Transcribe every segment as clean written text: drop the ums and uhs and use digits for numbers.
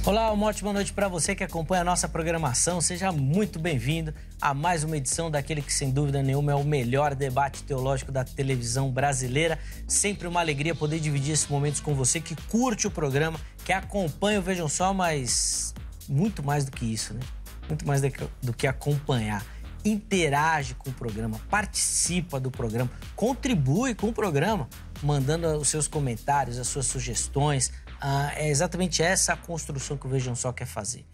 Olá, uma ótima noite para você que acompanha a nossa programação. Seja muito bem-vindo a mais uma edição daquele que, sem dúvida nenhuma, é o melhor debate teológico da televisão brasileira. Sempre uma alegria poder dividir esses momentos com você que curte o programa, que acompanha o Vejam Só, mas muito mais do que isso, né? Muito mais do que acompanhar. Interage com o programa, participa do programa, contribui com o programa, mandando os seus comentários, as suas sugestões. É exatamente essa a construção que o Vejam Só quer fazer.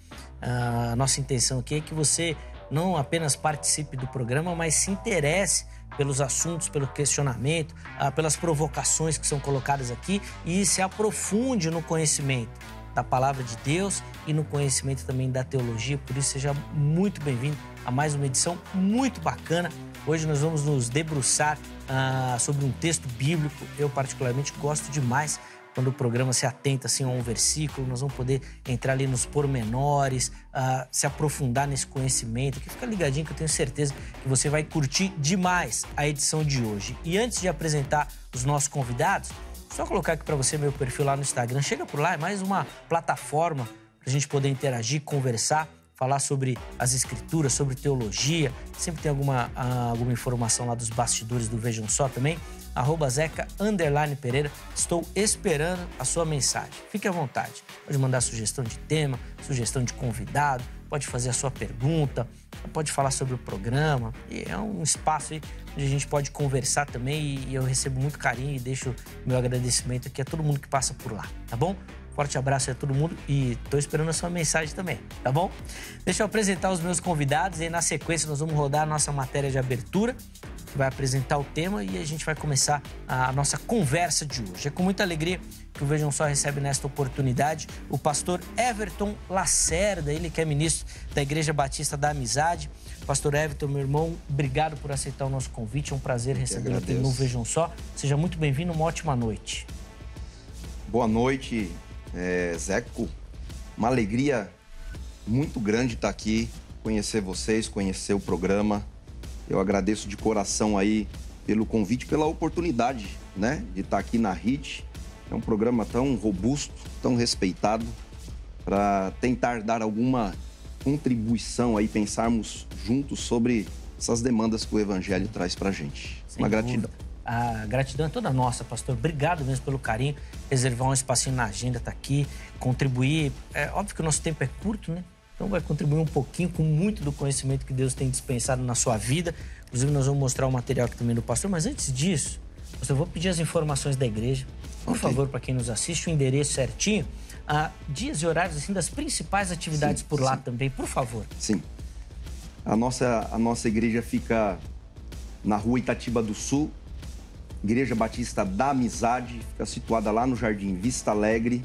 A nossa intenção aqui é que você não apenas participe do programa, mas se interesse pelos assuntos, pelo questionamento, pelas provocações que são colocadas aqui e se aprofunde no conhecimento da palavra de Deus e no conhecimento também da teologia. Por isso, seja muito bem-vindo a mais uma edição muito bacana. Hoje nós vamos nos debruçar sobre um texto bíblico. Eu particularmente gosto demais quando o programa se atenta assim, a um versículo. Nós vamos poder entrar ali nos pormenores, se aprofundar nesse conhecimento. Que fica ligadinho que eu tenho certeza que você vai curtir demais a edição de hoje. E antes de apresentar os nossos convidados, só colocar aqui para você meu perfil lá no Instagram. Chega por lá, é mais uma plataforma para a gente poder interagir, conversar, falar sobre as escrituras, sobre teologia. Sempre tem alguma informação lá dos bastidores do Vejam Só também. @Zeca_Pereira. Estou esperando a sua mensagem. Fique à vontade. Pode mandar sugestão de tema, sugestão de convidado, pode fazer a sua pergunta, pode falar sobre o programa. E é um espaço aí onde a gente pode conversar também e eu recebo muito carinho e deixo meu agradecimento aqui a todo mundo que passa por lá, tá bom? Forte abraço a todo mundo e tô esperando a sua mensagem também, tá bom? Deixa eu apresentar os meus convidados e aí na sequência nós vamos rodar a nossa matéria de abertura, que vai apresentar o tema e a gente vai começar a nossa conversa de hoje. É com muita alegria que o Vejam Só recebe nesta oportunidade o pastor Everton Lacerda, ele que é ministro da Igreja Batista da Amizade. Pastor Everton, meu irmão, obrigado por aceitar o nosso convite, é um prazer recebê-lo aqui no Vejam Só. Seja muito bem-vindo, uma ótima noite. Boa noite, Zeco. Uma alegria muito grande estar aqui, conhecer vocês, conhecer o programa. Eu agradeço de coração aí pelo convite, pela oportunidade, né, de estar aqui na RIT. É um programa tão robusto, tão respeitado, para tentar dar alguma contribuição aí, pensarmos juntos sobre essas demandas que o Evangelho traz para a gente. Uma gratidão. A gratidão é toda nossa, pastor. Obrigado mesmo pelo carinho, reservar um espacinho na agenda, estar aqui, contribuir. É óbvio que o nosso tempo é curto, né? Então vai contribuir um pouquinho com muito do conhecimento que Deus tem dispensado na sua vida. Inclusive nós vamos mostrar o material aqui também do pastor. Mas antes disso, pastor, eu vou pedir as informações da igreja. Por favor, para quem nos assiste, o endereço certinho. Dias e horários assim, das principais atividades por lá também, por favor. Sim. A nossa igreja fica na rua Itatiba do Sul, Igreja Batista da Amizade, fica situada lá no Jardim Vista Alegre.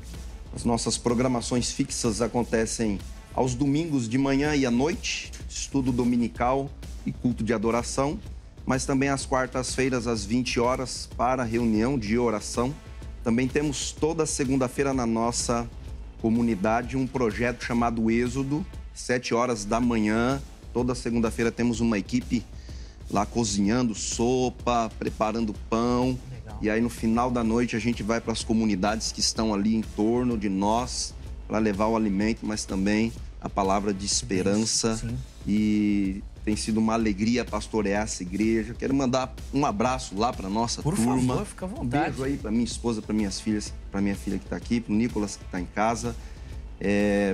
As nossas programações fixas acontecem aos domingos de manhã e à noite, estudo dominical e culto de adoração, mas também às quartas-feiras às 20 horas para reunião de oração. Também temos toda segunda-feira na nossa comunidade um projeto chamado Êxodo, 7 horas da manhã. Toda segunda-feira temos uma equipe lá cozinhando sopa, preparando pão. Legal. E aí no final da noite a gente vai para as comunidades que estão ali em torno de nós para levar o alimento, mas também a palavra de esperança. Sim. E tem sido uma alegria pastorear essa igreja. Quero mandar um abraço lá para nossa turma. Por favor, fica à vontade. Um beijo aí para minha esposa, para minhas filhas, para minha filha que está aqui, para o Nicolas que está em casa.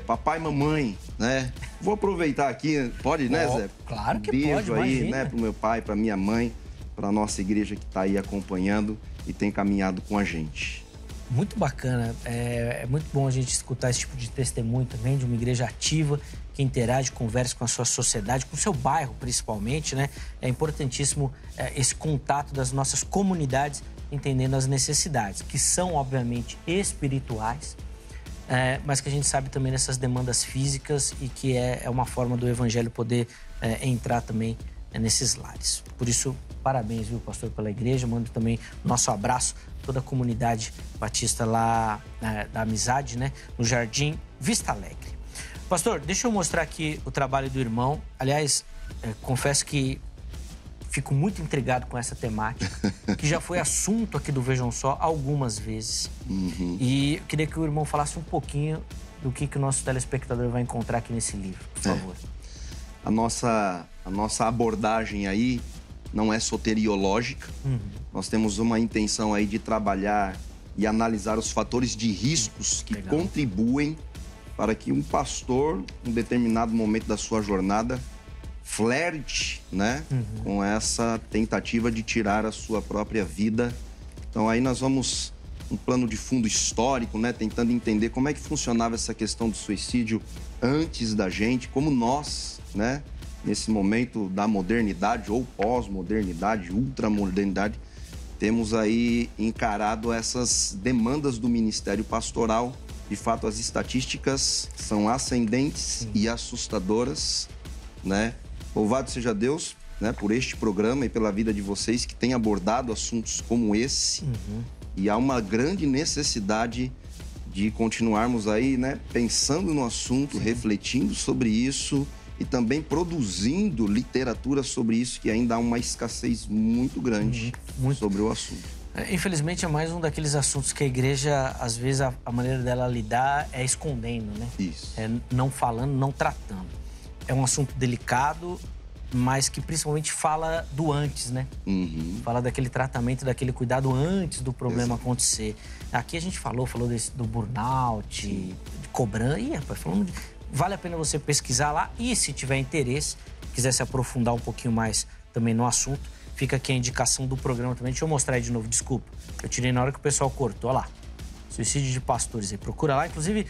Papai e mamãe, né? Vou aproveitar aqui, pode, né, Zé? Claro que beijo pode, aí, imagina. né, pro meu pai, pra minha mãe, pra nossa igreja que tá aí acompanhando e tem caminhado com a gente. Muito bacana, é muito bom a gente escutar esse tipo de testemunho também, de uma igreja ativa, que interage, conversa com a sua sociedade, com o seu bairro principalmente, né? É importantíssimo esse contato das nossas comunidades, entendendo as necessidades, que são, obviamente, espirituais, mas que a gente sabe também dessas demandas físicas e que é uma forma do Evangelho poder entrar também nesses lares. Por isso, parabéns, viu, pastor, pela igreja. Mando também nosso abraço a toda a comunidade batista lá da Amizade, né, no Jardim Vista Alegre. Pastor, deixa eu mostrar aqui o trabalho do irmão. Aliás, confesso que fico muito intrigado com essa temática, que já foi assunto aqui do Vejam Só algumas vezes. Uhum. E eu queria que o irmão falasse um pouquinho do que o nosso telespectador vai encontrar aqui nesse livro, por favor. A nossa abordagem aí não é soteriológica. Nós temos uma intenção aí de trabalhar e analisar os fatores de riscos que contribuem para que um pastor, em determinado momento da sua jornada, flerte, né, com essa tentativa de tirar a sua própria vida. Então aí nós vamos um plano de fundo histórico, né, tentando entender como é que funcionava essa questão do suicídio antes da gente, como nós, né, nesse momento da modernidade ou pós-modernidade, ultramodernidade, temos aí encarado essas demandas do ministério pastoral. De fato, as estatísticas são ascendentes e assustadoras, né? Louvado seja Deus, né, por este programa e pela vida de vocês que têm abordado assuntos como esse. E há uma grande necessidade de continuarmos aí, né, pensando no assunto, refletindo sobre isso e também produzindo literatura sobre isso, que ainda há uma escassez muito grande sobre o assunto. Infelizmente, é mais um daqueles assuntos que a igreja, às vezes, a maneira dela lidar é escondendo, né? Isso. É não falando, não tratando. É um assunto delicado, mas que principalmente fala do antes, né? Fala daquele tratamento, daquele cuidado antes do problema acontecer. Aqui a gente falou do burnout, de cobrança. Ih, rapaz, falando vale a pena você pesquisar lá e, se tiver interesse, quiser se aprofundar um pouquinho mais também no assunto, fica aqui a indicação do programa também. Deixa eu mostrar aí de novo, desculpa. Eu tirei na hora que o pessoal cortou, olha lá. Suicídio de pastores aí, procura lá. Inclusive,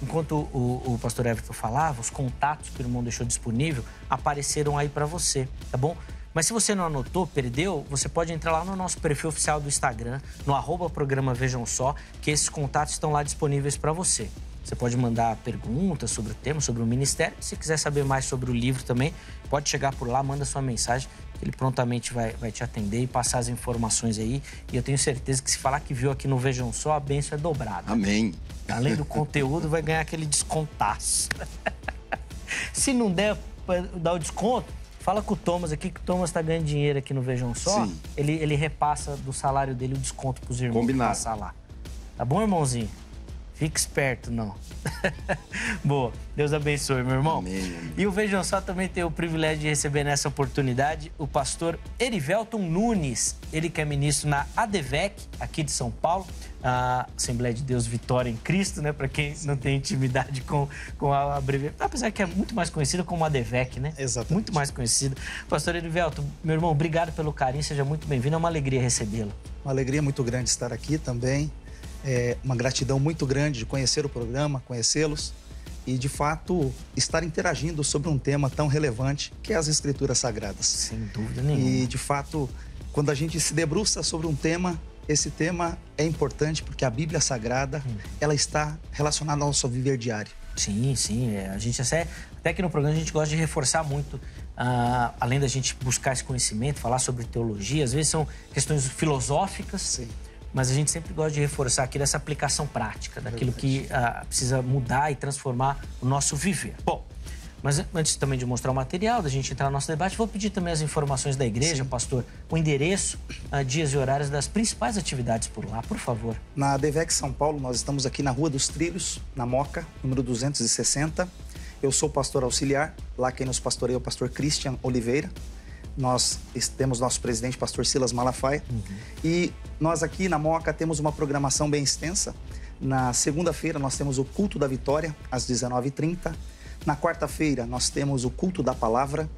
enquanto o pastor Everton falava, os contatos que o irmão deixou disponível apareceram aí para você, tá bom? Mas se você não anotou, perdeu, você pode entrar lá no nosso perfil oficial do Instagram, no @programa Vejam Só, que esses contatos estão lá disponíveis para você. Você pode mandar perguntas sobre o tema, sobre o ministério. Se quiser saber mais sobre o livro também, pode chegar por lá, manda sua mensagem, que ele prontamente vai te atender e passar as informações aí. E eu tenho certeza que se falar que viu aqui no Vejam Só, a bênção é dobrada. Amém. Além do conteúdo, vai ganhar aquele descontaço. Se não der para dar o desconto, fala com o Thomas aqui, que o Thomas tá ganhando dinheiro aqui no Vejam Só. Sim. Ele repassa do salário dele o desconto pros irmãos. Combinado. Passar lá. Tá bom, irmãozinho? Fique esperto, não. Boa. Deus abençoe, meu irmão. Amém. E o Vejam Só também tem o privilégio de receber nessa oportunidade o pastor Erivelton Nunes. Ele que é ministro na ADVEC, aqui de São Paulo. A Assembleia de Deus Vitória em Cristo, né? Para quem não tem intimidade com a abreviatura. Apesar que é muito mais conhecida como ADVEC, né? Exatamente. Muito mais conhecida. Pastor Erivelton, meu irmão, obrigado pelo carinho. Seja muito bem-vindo. É uma alegria recebê-lo. Uma alegria muito grande estar aqui também. É uma gratidão muito grande de conhecer o programa, conhecê-los e, de fato, estar interagindo sobre um tema tão relevante que é as Escrituras Sagradas. Sem dúvida nenhuma. E, de fato, quando a gente se debruça sobre um tema, esse tema é importante porque a Bíblia Sagrada, ela está relacionada ao nosso viver diário. Sim, sim. A gente até aqui no programa a gente gosta de reforçar muito, além da gente buscar esse conhecimento, falar sobre teologia, às vezes são questões filosóficas. Sim. Mas a gente sempre gosta de reforçar aqui dessa aplicação prática, daquilo que precisa mudar e transformar o nosso viver. Bom, mas antes também de mostrar o material, da gente entrar no nosso debate, vou pedir também as informações da igreja, pastor, o endereço, dias e horários das principais atividades por lá, por favor. Na ADVEC São Paulo, nós estamos aqui na Rua dos Trilhos, na Moca, número 260. Eu sou pastor auxiliar, lá quem nos pastoreia é o pastor Christian Oliveira. Nós temos nosso presidente, pastor Silas Malafaia. E nós aqui na Moca temos uma programação bem extensa. Na segunda-feira nós temos o Culto da Vitória, às 19h30. Na quarta-feira nós temos o Culto da Palavra.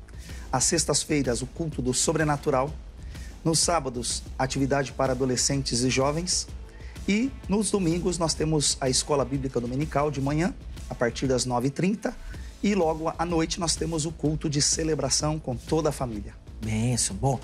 Às sextas-feiras, o Culto do Sobrenatural. Nos sábados, atividade para adolescentes e jovens. E nos domingos nós temos a Escola Bíblica Dominical de manhã, a partir das 9h30. E logo à noite nós temos o culto de celebração com toda a família. Benção. Bom,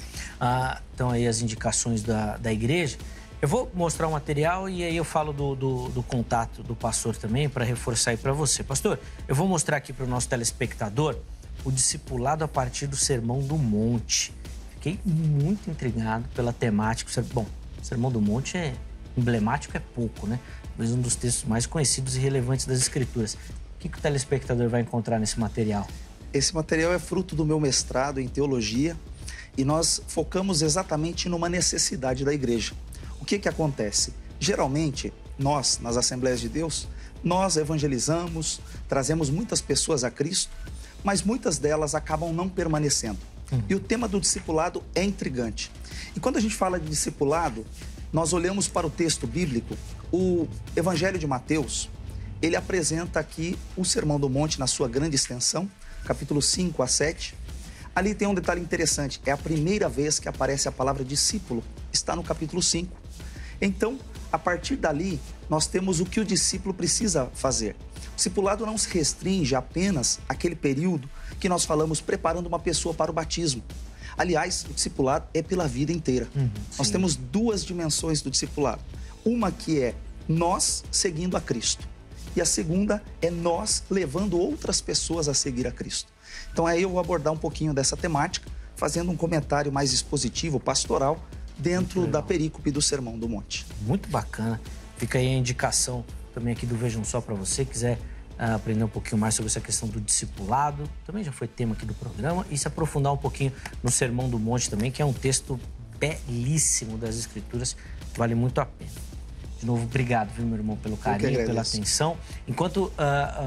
então aí as indicações da igreja. Eu vou mostrar o material e aí eu falo do contato do pastor também para reforçar aí para você. Pastor, eu vou mostrar aqui para o nosso telespectador o discipulado a partir do Sermão do Monte. Fiquei muito intrigado pela temática. Bom, o Sermão do Monte é emblemático, é pouco, né? Talvez um dos textos mais conhecidos e relevantes das Escrituras. O que o telespectador vai encontrar nesse material? Esse material é fruto do meu mestrado em teologia e nós focamos exatamente numa necessidade da igreja. O que acontece? Geralmente, nós, nas Assembleias de Deus, Nós evangelizamos, trazemos muitas pessoas a Cristo, mas muitas delas acabam não permanecendo. E o tema do discipulado é intrigante. E quando a gente fala de discipulado, nós olhamos para o texto bíblico, o Evangelho de Mateus, ele apresenta aqui o Sermão do Monte na sua grande extensão, capítulo 5 a 7. Ali tem um detalhe interessante, é a primeira vez que aparece a palavra discípulo, está no capítulo 5. Então, a partir dali, nós temos o que o discípulo precisa fazer. O discipulado não se restringe apenas àquele período que nós falamos preparando uma pessoa para o batismo. Aliás, o discipulado é pela vida inteira. Nós temos duas dimensões do discipulado. Uma que é nós seguindo a Cristo. E a segunda é nós levando outras pessoas a seguir a Cristo. Então aí eu vou abordar um pouquinho dessa temática, fazendo um comentário mais expositivo, pastoral, dentro da perícope do Sermão do Monte. Muito bacana. Fica aí a indicação também aqui do Vejam Só para você, quiser aprender um pouquinho mais sobre essa questão do discipulado. Também já foi tema aqui do programa. E se aprofundar um pouquinho no Sermão do Monte também, que é um texto belíssimo das Escrituras, que vale muito a pena. De novo, obrigado, viu, meu irmão, pelo carinho, pela atenção. Enquanto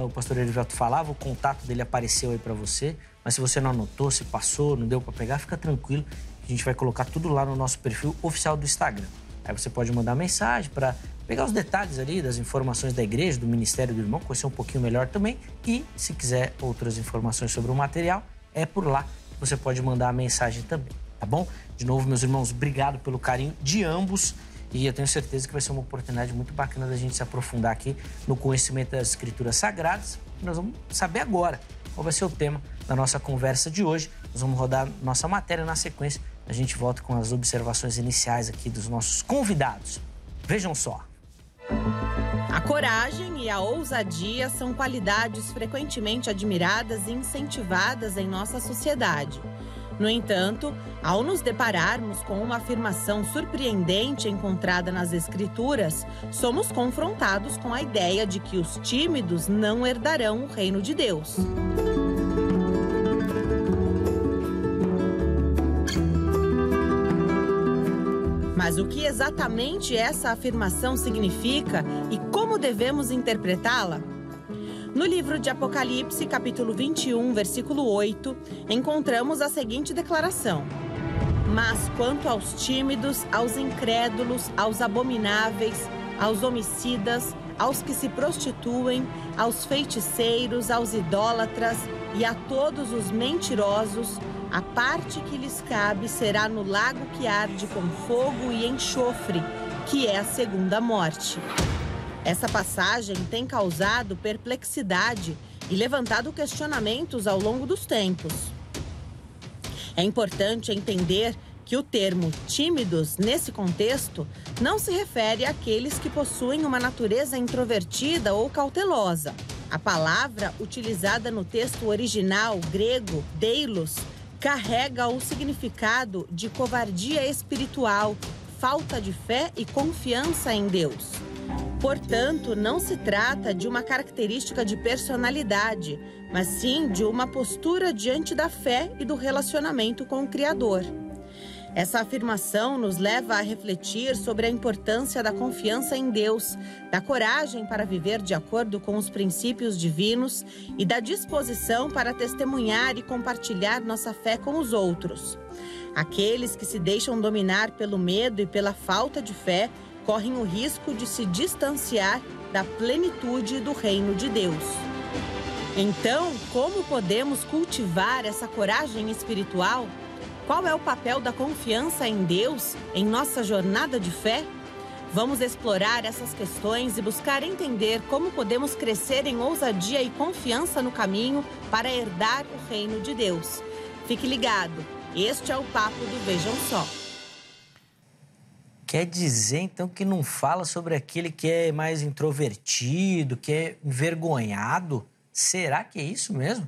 o pastor Erivelto falava, o contato dele apareceu aí para você, mas se você não anotou, se passou, não deu para pegar, fica tranquilo. A gente vai colocar tudo lá no nosso perfil oficial do Instagram. Aí você pode mandar mensagem para pegar os detalhes ali das informações da igreja, do Ministério do Irmão, conhecer um pouquinho melhor também. E se quiser outras informações sobre o material, é por lá que você pode mandar a mensagem também, tá bom? De novo, meus irmãos, obrigado pelo carinho de ambos. E eu tenho certeza que vai ser uma oportunidade muito bacana da gente se aprofundar aqui no conhecimento das Escrituras Sagradas. Nós vamos saber agora qual vai ser o tema da nossa conversa de hoje. Nós vamos rodar nossa matéria na sequência. A gente volta com as observações iniciais aqui dos nossos convidados. Vejam só. A coragem e a ousadia são qualidades frequentemente admiradas e incentivadas em nossa sociedade. No entanto, ao nos depararmos com uma afirmação surpreendente encontrada nas Escrituras, somos confrontados com a ideia de que os tímidos não herdarão o reino de Deus. Mas o que exatamente essa afirmação significa e como devemos interpretá-la? No livro de Apocalipse, capítulo 21, versículo 8, encontramos a seguinte declaração: Mas quanto aos tímidos, aos incrédulos, aos abomináveis, aos homicidas, aos que se prostituem, aos feiticeiros, aos idólatras e a todos os mentirosos, a parte que lhes cabe será no lago que arde com fogo e enxofre, que é a segunda morte. Essa passagem tem causado perplexidade e levantado questionamentos ao longo dos tempos. É importante entender que o termo tímidos, nesse contexto, não se refere àqueles que possuem uma natureza introvertida ou cautelosa. A palavra utilizada no texto original grego, deilos, carrega o significado de covardia espiritual, falta de fé e confiança em Deus. Portanto, não se trata de uma característica de personalidade, mas sim de uma postura diante da fé e do relacionamento com o Criador. Essa afirmação nos leva a refletir sobre a importância da confiança em Deus, da coragem para viver de acordo com os princípios divinos e da disposição para testemunhar e compartilhar nossa fé com os outros. Aqueles que se deixam dominar pelo medo e pela falta de fé correm o risco de se distanciar da plenitude do reino de Deus. Então, como podemos cultivar essa coragem espiritual? Qual é o papel da confiança em Deus em nossa jornada de fé? Vamos explorar essas questões e buscar entender como podemos crescer em ousadia e confiança no caminho para herdar o reino de Deus. Fique ligado, este é o Papo do Vejam Só. Quer dizer, então, que não fala sobre aquele que é mais introvertido, que é envergonhado? Será que é isso mesmo?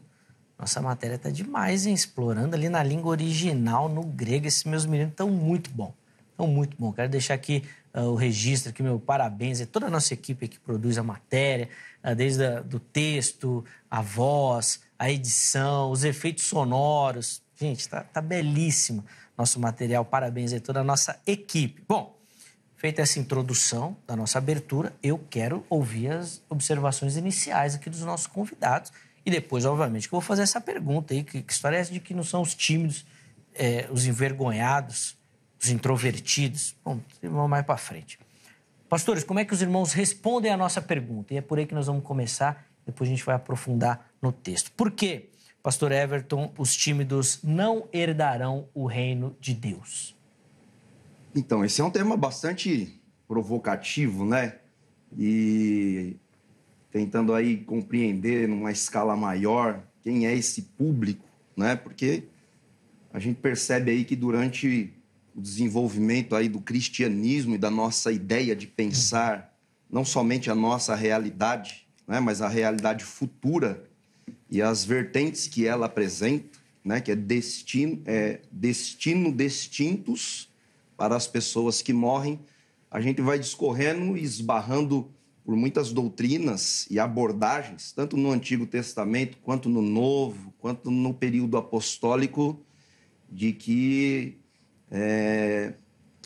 Nossa matéria tá demais, hein? Explorando ali na língua original, no grego. Esses meus meninos estão muito bom. Estão muito bom. Quero deixar aqui o registro, aqui meu parabéns a toda a nossa equipe que produz a matéria, desde do texto, a voz, a edição, os efeitos sonoros. Gente, tá belíssimo nosso material. Parabéns a toda a nossa equipe. Bom, feita essa introdução da nossa abertura, eu quero ouvir as observações iniciais aqui dos nossos convidados. E depois, obviamente, que eu vou fazer essa pergunta aí. Que história é essa de que não são os tímidos, os envergonhados, os introvertidos? Bom, vamos mais para frente. Pastores, como é que os irmãos respondem à nossa pergunta? E é por aí que nós vamos começar, depois a gente vai aprofundar no texto. Por quê, pastor Everton, os tímidos não herdarão o reino de Deus? Então, esse é um tema bastante provocativo, né? E tentando aí compreender numa escala maior quem é esse público, né? Porque a gente percebe aí que durante o desenvolvimento aí do cristianismo e da nossa ideia de pensar não somente a nossa realidade, né? Mas a realidade futura e as vertentes que ela apresenta, né? Que é destino distintos para as pessoas que morrem, a gente vai discorrendo e esbarrando por muitas doutrinas e abordagens, tanto no Antigo Testamento, quanto no Novo, quanto no período apostólico, de que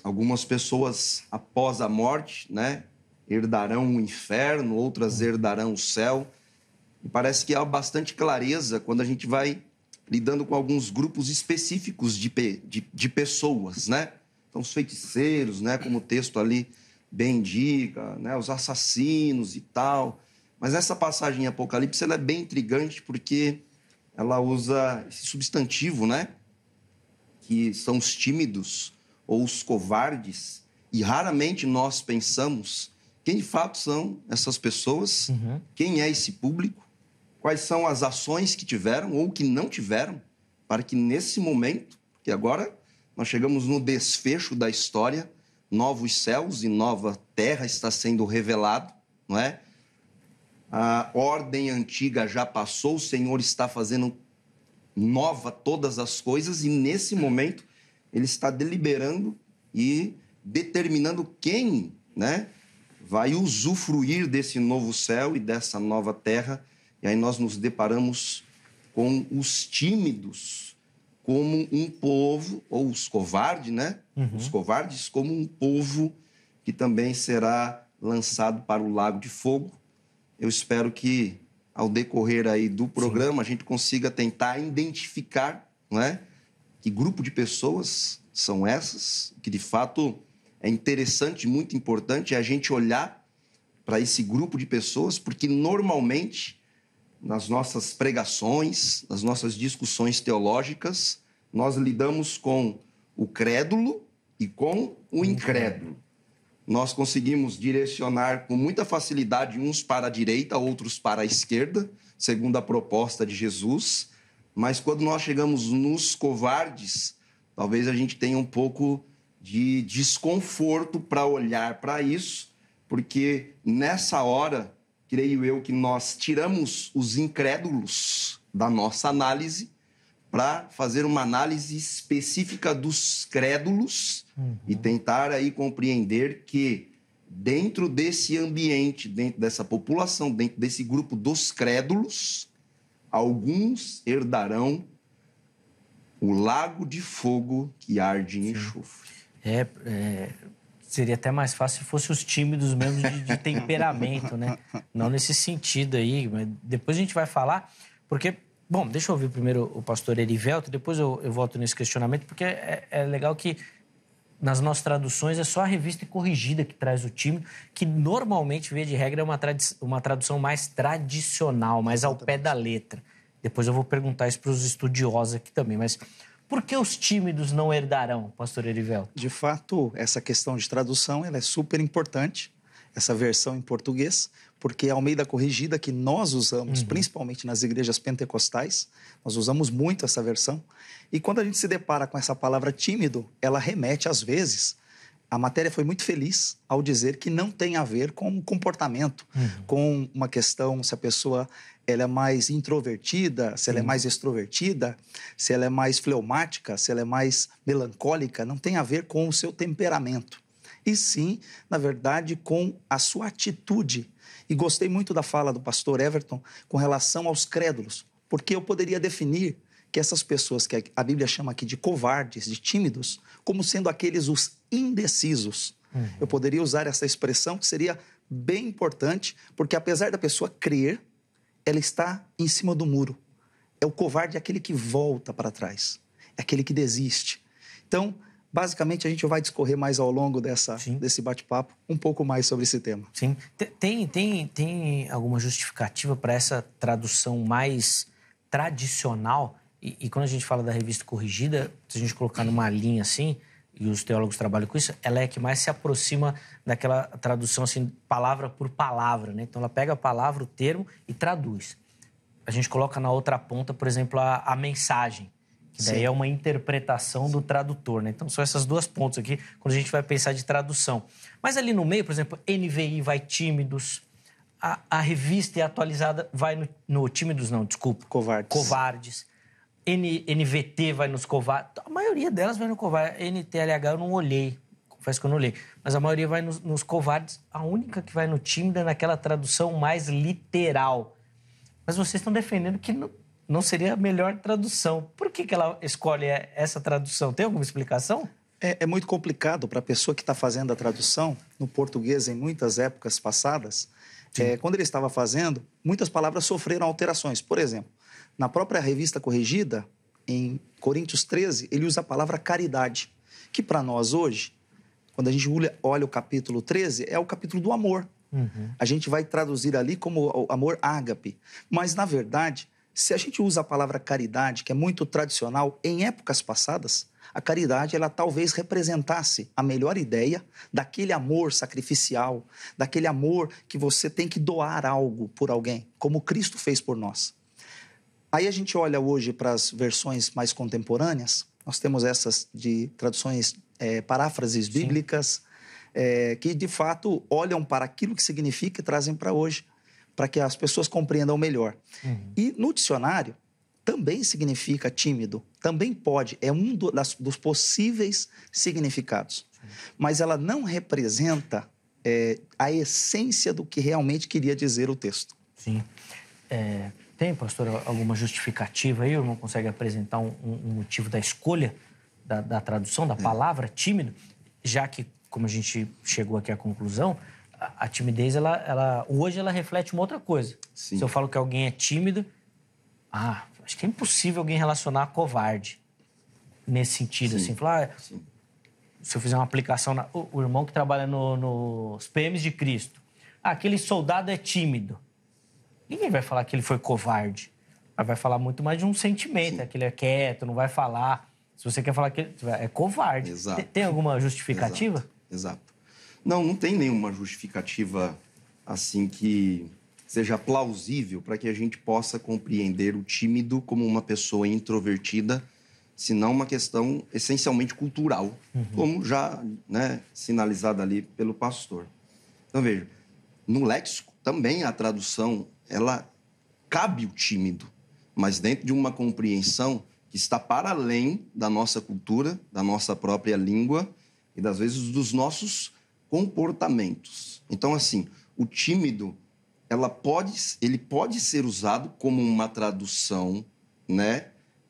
algumas pessoas, após a morte, né, herdarão o inferno, outras herdarão o céu. E parece que há bastante clareza quando a gente vai lidando com alguns grupos específicos de pessoas, né? Então, os feiticeiros, né, como o texto ali bem indica, né, os assassinos e tal. Mas essa passagem em Apocalipse ela é bem intrigante porque ela usa esse substantivo, né, que são os tímidos ou os covardes, e raramente nós pensamos quem de fato são essas pessoas, quem é esse público, quais são as ações que tiveram ou que não tiveram, para que nesse momento, que agora nós chegamos no desfecho da história, novos céus e nova terra está sendo revelado, não é? A ordem antiga já passou, o Senhor está fazendo nova todas as coisas e nesse momento Ele está deliberando e determinando quem, né, vai usufruir desse novo céu e dessa nova terra. E aí nós nos deparamos com os tímidos como um povo, ou os covardes, né? Os covardes como um povo que também será lançado para o lago de fogo. Eu espero que, ao decorrer aí do programa, a gente consiga tentar identificar, não é? Que grupo de pessoas são essas, que de fato é interessante, muito importante, é a gente olhar para esse grupo de pessoas, porque normalmente nas nossas pregações, nas nossas discussões teológicas, nós lidamos com o crédulo e com o incrédulo. Nós conseguimos direcionar com muita facilidade uns para a direita, outros para a esquerda, segundo a proposta de Jesus, mas quando nós chegamos nos covardes, talvez a gente tenha um pouco de desconforto para olhar para isso, porque nessa hora, creio eu que nós tiramos os incrédulos da nossa análise para fazer uma análise específica dos crédulos e tentar aí compreender que dentro desse ambiente, dentro dessa população, dentro desse grupo dos crédulos, alguns herdarão o lago de fogo que arde em enxofre. Seria até mais fácil se fossem os tímidos mesmo de temperamento, né? Não nesse sentido aí, mas depois a gente vai falar, porque... Bom, deixa eu ouvir primeiro o pastor Erivelto, depois eu volto nesse questionamento, porque é legal que nas nossas traduções é só a Revista e Corrigida que traz o tímido, que normalmente, via de regra, é uma tradução mais tradicional, mais ao pé da letra. Depois eu vou perguntar isso para os estudiosos aqui também, mas... Por que os tímidos não herdarão, pastor Erivelto? De fato, essa questão de tradução ela é super importante, essa versão em português, porque a Almeida Corrigida, que nós usamos, principalmente nas igrejas pentecostais, nós usamos muito essa versão. E quando a gente se depara com essa palavra tímido, ela remete, às vezes... A matéria foi muito feliz ao dizer que não tem a ver com comportamento, com uma questão se a pessoa ela é mais introvertida, se ela é mais extrovertida, se ela é mais fleumática, se ela é mais melancólica, não tem a ver com o seu temperamento. E sim, na verdade, com a sua atitude. E gostei muito da fala do pastor Everton com relação aos crédulos, porque eu poderia definir que essas pessoas que a Bíblia chama aqui de covardes, de tímidos, como sendo aqueles os indecisos. Eu poderia usar essa expressão que seria bem importante, porque apesar da pessoa crer, ela está em cima do muro. É o covarde, aquele que volta para trás, é aquele que desiste. Então, basicamente, a gente vai discorrer mais ao longo desse bate-papo um pouco mais sobre esse tema. Sim. Tem alguma justificativa para essa tradução mais tradicional? E quando a gente fala da revista corrigida, se a gente colocar numa linha assim, e os teólogos trabalham com isso, ela é a que mais se aproxima daquela tradução assim, palavra por palavra, né? Então ela pega a palavra, o termo e traduz. A gente coloca na outra ponta, por exemplo, a mensagem, que daí é uma interpretação do tradutor, né? Então são essas duas pontas aqui quando a gente vai pensar de tradução. Mas ali no meio, por exemplo, NVI vai tímidos, a revista é atualizada vai no tímidos não, desculpa. Covardes. NVT vai nos covardes. A maioria delas vai no covarde. NTLH eu não olhei, confesso que eu não olhei. Mas a maioria vai nos covardes. A única que vai no tímido é naquela tradução mais literal. Mas vocês estão defendendo que não seria a melhor tradução. Por que ela escolhe essa tradução? Tem alguma explicação? É muito complicado para a pessoa que está fazendo a tradução no português em muitas épocas passadas. Quando ele estava fazendo, muitas palavras sofreram alterações. Por exemplo, na própria revista corrigida, em Coríntios 13, ele usa a palavra caridade, que para nós hoje, quando a gente olha o capítulo 13, é o capítulo do amor. A gente vai traduzir ali como o amor ágape. Mas, na verdade, se a gente usa a palavra caridade, que é muito tradicional, em épocas passadas, a caridade, ela talvez representasse a melhor ideia daquele amor sacrificial, daquele amor que você tem que doar algo por alguém, como Cristo fez por nós. Aí a gente olha hoje para as versões mais contemporâneas, nós temos essas de traduções, paráfrases bíblicas, que de fato olham para aquilo que significa e trazem para hoje, para que as pessoas compreendam melhor. E no dicionário também significa tímido, também pode, é um dos possíveis significados. Mas ela não representa a essência do que realmente queria dizer o texto. Sim. Tem, pastor, alguma justificativa aí? O irmão consegue apresentar um motivo da escolha da tradução, da palavra tímido? Já que, como a gente chegou aqui à conclusão, a timidez, hoje ela reflete uma outra coisa. Sim. Se eu falo que alguém é tímido, acho que é impossível alguém relacionar a covarde nesse sentido. Assim, falar, se eu fizer uma aplicação, o irmão que trabalha nos PMs de Cristo, aquele soldado é tímido. Ninguém vai falar que ele foi covarde. Vai falar muito mais de um sentimento, que ele é quieto, não vai falar. Se você quer falar que ele é covarde. Exato. Tem alguma justificativa? Exato. Não tem nenhuma justificativa assim que seja plausível para que a gente possa compreender o tímido como uma pessoa introvertida, senão uma questão essencialmente cultural, como já sinalizada ali pelo pastor. Então, veja, no léxico também a tradução, ela cabe o tímido, mas dentro de uma compreensão que está para além da nossa cultura, da nossa própria língua e, das vezes, dos nossos comportamentos. Então, assim, o tímido, ele pode ser usado como uma tradução,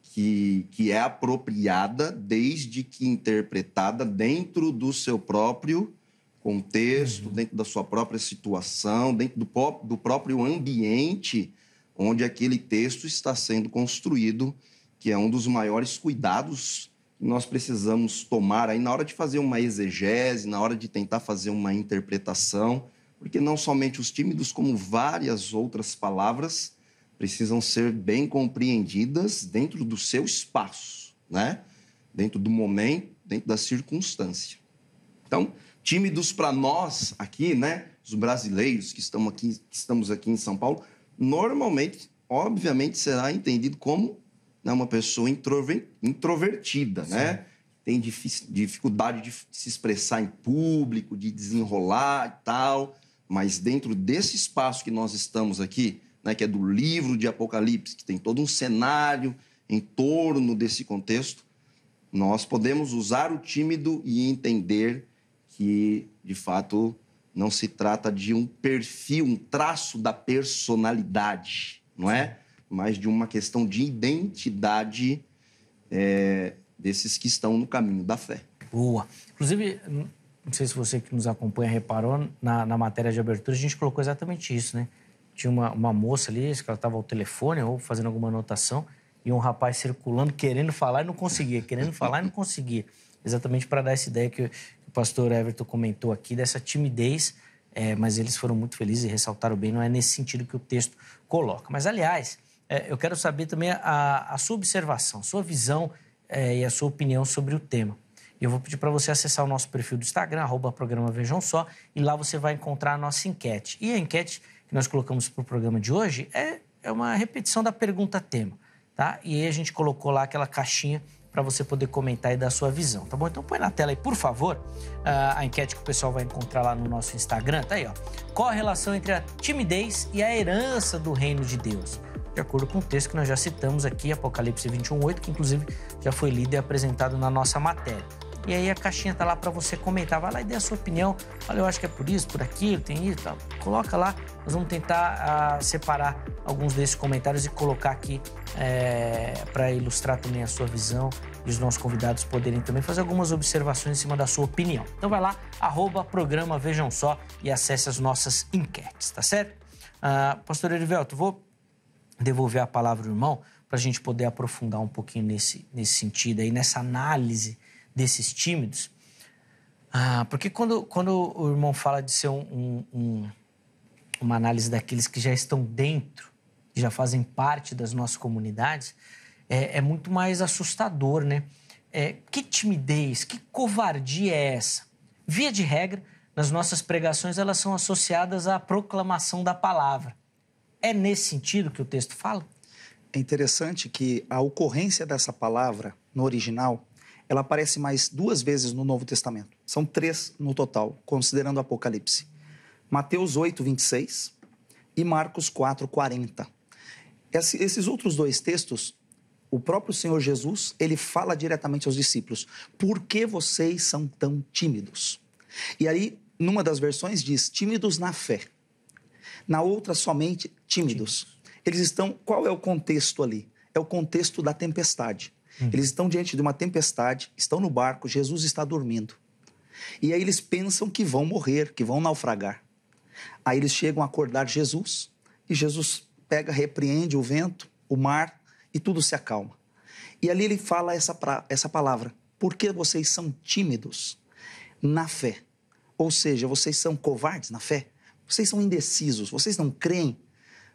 que é apropriada desde que interpretada dentro do seu próprio contexto, dentro da sua própria situação, dentro do próprio ambiente onde aquele texto está sendo construído, que é um dos maiores cuidados que nós precisamos tomar aí na hora de fazer uma exegese, na hora de tentar fazer uma interpretação, porque não somente os tímidos, como várias outras palavras, precisam ser bem compreendidas dentro do seu espaço, dentro do momento, dentro da circunstância. Então, tímidos para nós aqui, os brasileiros que estamos aqui em São Paulo, normalmente, obviamente, será entendido como uma pessoa introvertida, Tem dificuldade de se expressar em público, de desenrolar e tal, mas dentro desse espaço que nós estamos aqui, que é do livro de Apocalipse, que tem todo um cenário em torno desse contexto, nós podemos usar o tímido e entender que, de fato, não se trata de um perfil, um traço da personalidade, mas de uma questão de identidade desses que estão no caminho da fé. Boa. Inclusive, não sei se você que nos acompanha reparou, na matéria de abertura a gente colocou exatamente isso, né? Tinha uma moça ali, que ela estava ao telefone ou fazendo alguma anotação, e um rapaz circulando, querendo falar e não conseguia, querendo falar e não conseguia. Exatamente para dar essa ideia que o pastor Everton comentou aqui, dessa timidez, mas eles foram muito felizes e ressaltaram bem, não é nesse sentido que o texto coloca. Mas, aliás, eu quero saber também a sua observação, sua visão e a sua opinião sobre o tema. E eu vou pedir para você acessar o nosso perfil do Instagram, @programa Vejam Só, e lá você vai encontrar a nossa enquete. E a enquete que nós colocamos para o programa de hoje é uma repetição da pergunta-tema, tá? E aí a gente colocou lá aquela caixinha para você poder comentar e dar a sua visão, tá bom? Então põe na tela aí, por favor, a enquete que o pessoal vai encontrar lá no nosso Instagram, tá aí, ó. Qual a relação entre a timidez e a herança do reino de Deus? De acordo com o texto que nós já citamos aqui, Apocalipse 21:8, que inclusive já foi lido e apresentado na nossa matéria. E aí a caixinha tá lá para você comentar, vai lá e dê a sua opinião. Olha, eu acho que é por isso, por aquilo, tem isso, tal. Coloca lá, nós vamos tentar separar alguns desses comentários e colocar aqui para ilustrar também a sua visão e os nossos convidados poderem também fazer algumas observações em cima da sua opinião. Então vai lá, @programa Vejam Só e acesse as nossas enquetes, tá certo? Pastor Erivelto, vou devolver a palavra ao irmão para a gente poder aprofundar um pouquinho nesse sentido aí, nessa análise desses tímidos. Porque quando o irmão fala de ser uma análise daqueles que já estão dentro, que já fazem parte das nossas comunidades, é muito mais assustador, né? Que timidez, que covardia é essa? Via de regra, nas nossas pregações, elas são associadas à proclamação da palavra. É nesse sentido que o texto fala? É interessante que a ocorrência dessa palavra, no original, ela aparece mais 2 vezes no Novo Testamento. São 3 no total, considerando o Apocalipse. Mateus 8:26 e Marcos 4:40. Esses outros 2 textos, o próprio Senhor Jesus, ele fala diretamente aos discípulos: por que vocês são tão tímidos? E aí, numa das versões diz, tímidos na fé. Na outra, somente tímidos. Eles estão... Qual é o contexto ali? É o contexto da tempestade. Eles estão diante de uma tempestade, estão no barco, Jesus está dormindo. E aí eles pensam que vão morrer, que vão naufragar. Aí eles chegam a acordar Jesus, e Jesus pega, repreende o vento, o mar, e tudo se acalma. E ali ele fala essa palavra: por que vocês são tímidos na fé? Ou seja, vocês são covardes na fé? Vocês são indecisos, vocês não creem?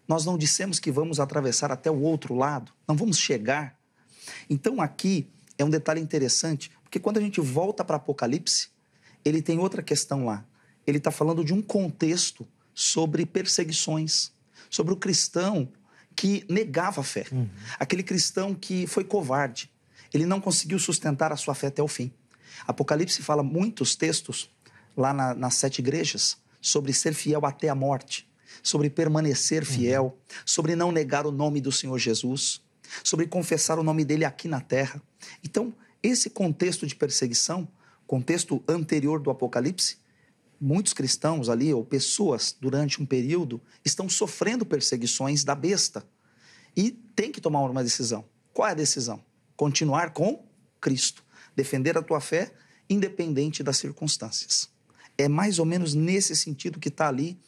Nós não dissemos que vamos atravessar até o outro lado, não vamos chegar. Então aqui é um detalhe interessante, porque quando a gente volta para Apocalipse, ele tem outra questão lá. Ele está falando de um contexto sobre perseguições, sobre o cristão que negava a fé. Aquele cristão que foi covarde. Ele não conseguiu sustentar a sua fé até o fim. Apocalipse fala muitos textos lá nas 7 igrejas sobre ser fiel até a morte, sobre permanecer fiel, sobre não negar o nome do Senhor Jesus, sobre confessar o nome dele aqui na terra. Então, esse contexto de perseguição, contexto anterior do Apocalipse, muitos cristãos ali, ou pessoas, durante um período, estão sofrendo perseguições da besta e tem que tomar uma decisão. Qual é a decisão? Continuar com Cristo, defender a tua fé, independente das circunstâncias. É mais ou menos nesse sentido que está ali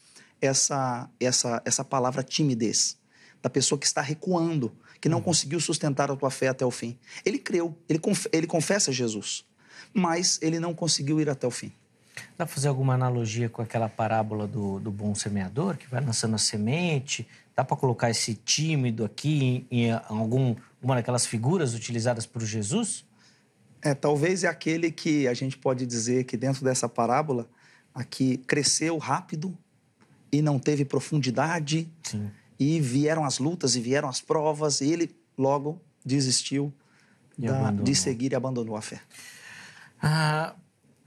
essa palavra timidez, da pessoa que está recuando, que não conseguiu sustentar a tua fé até o fim. Ele creu, ele confessa Jesus, mas ele não conseguiu ir até o fim. Dá para fazer alguma analogia com aquela parábola do bom semeador, que vai lançando a semente? Dá para colocar esse tímido aqui em alguma daquelas figuras utilizadas por Jesus? Talvez é aquele que a gente pode dizer que dentro dessa parábola, aqui cresceu rápido e não teve profundidade. Sim. E vieram as lutas e vieram as provas, e ele logo desistiu de seguir e abandonou a fé.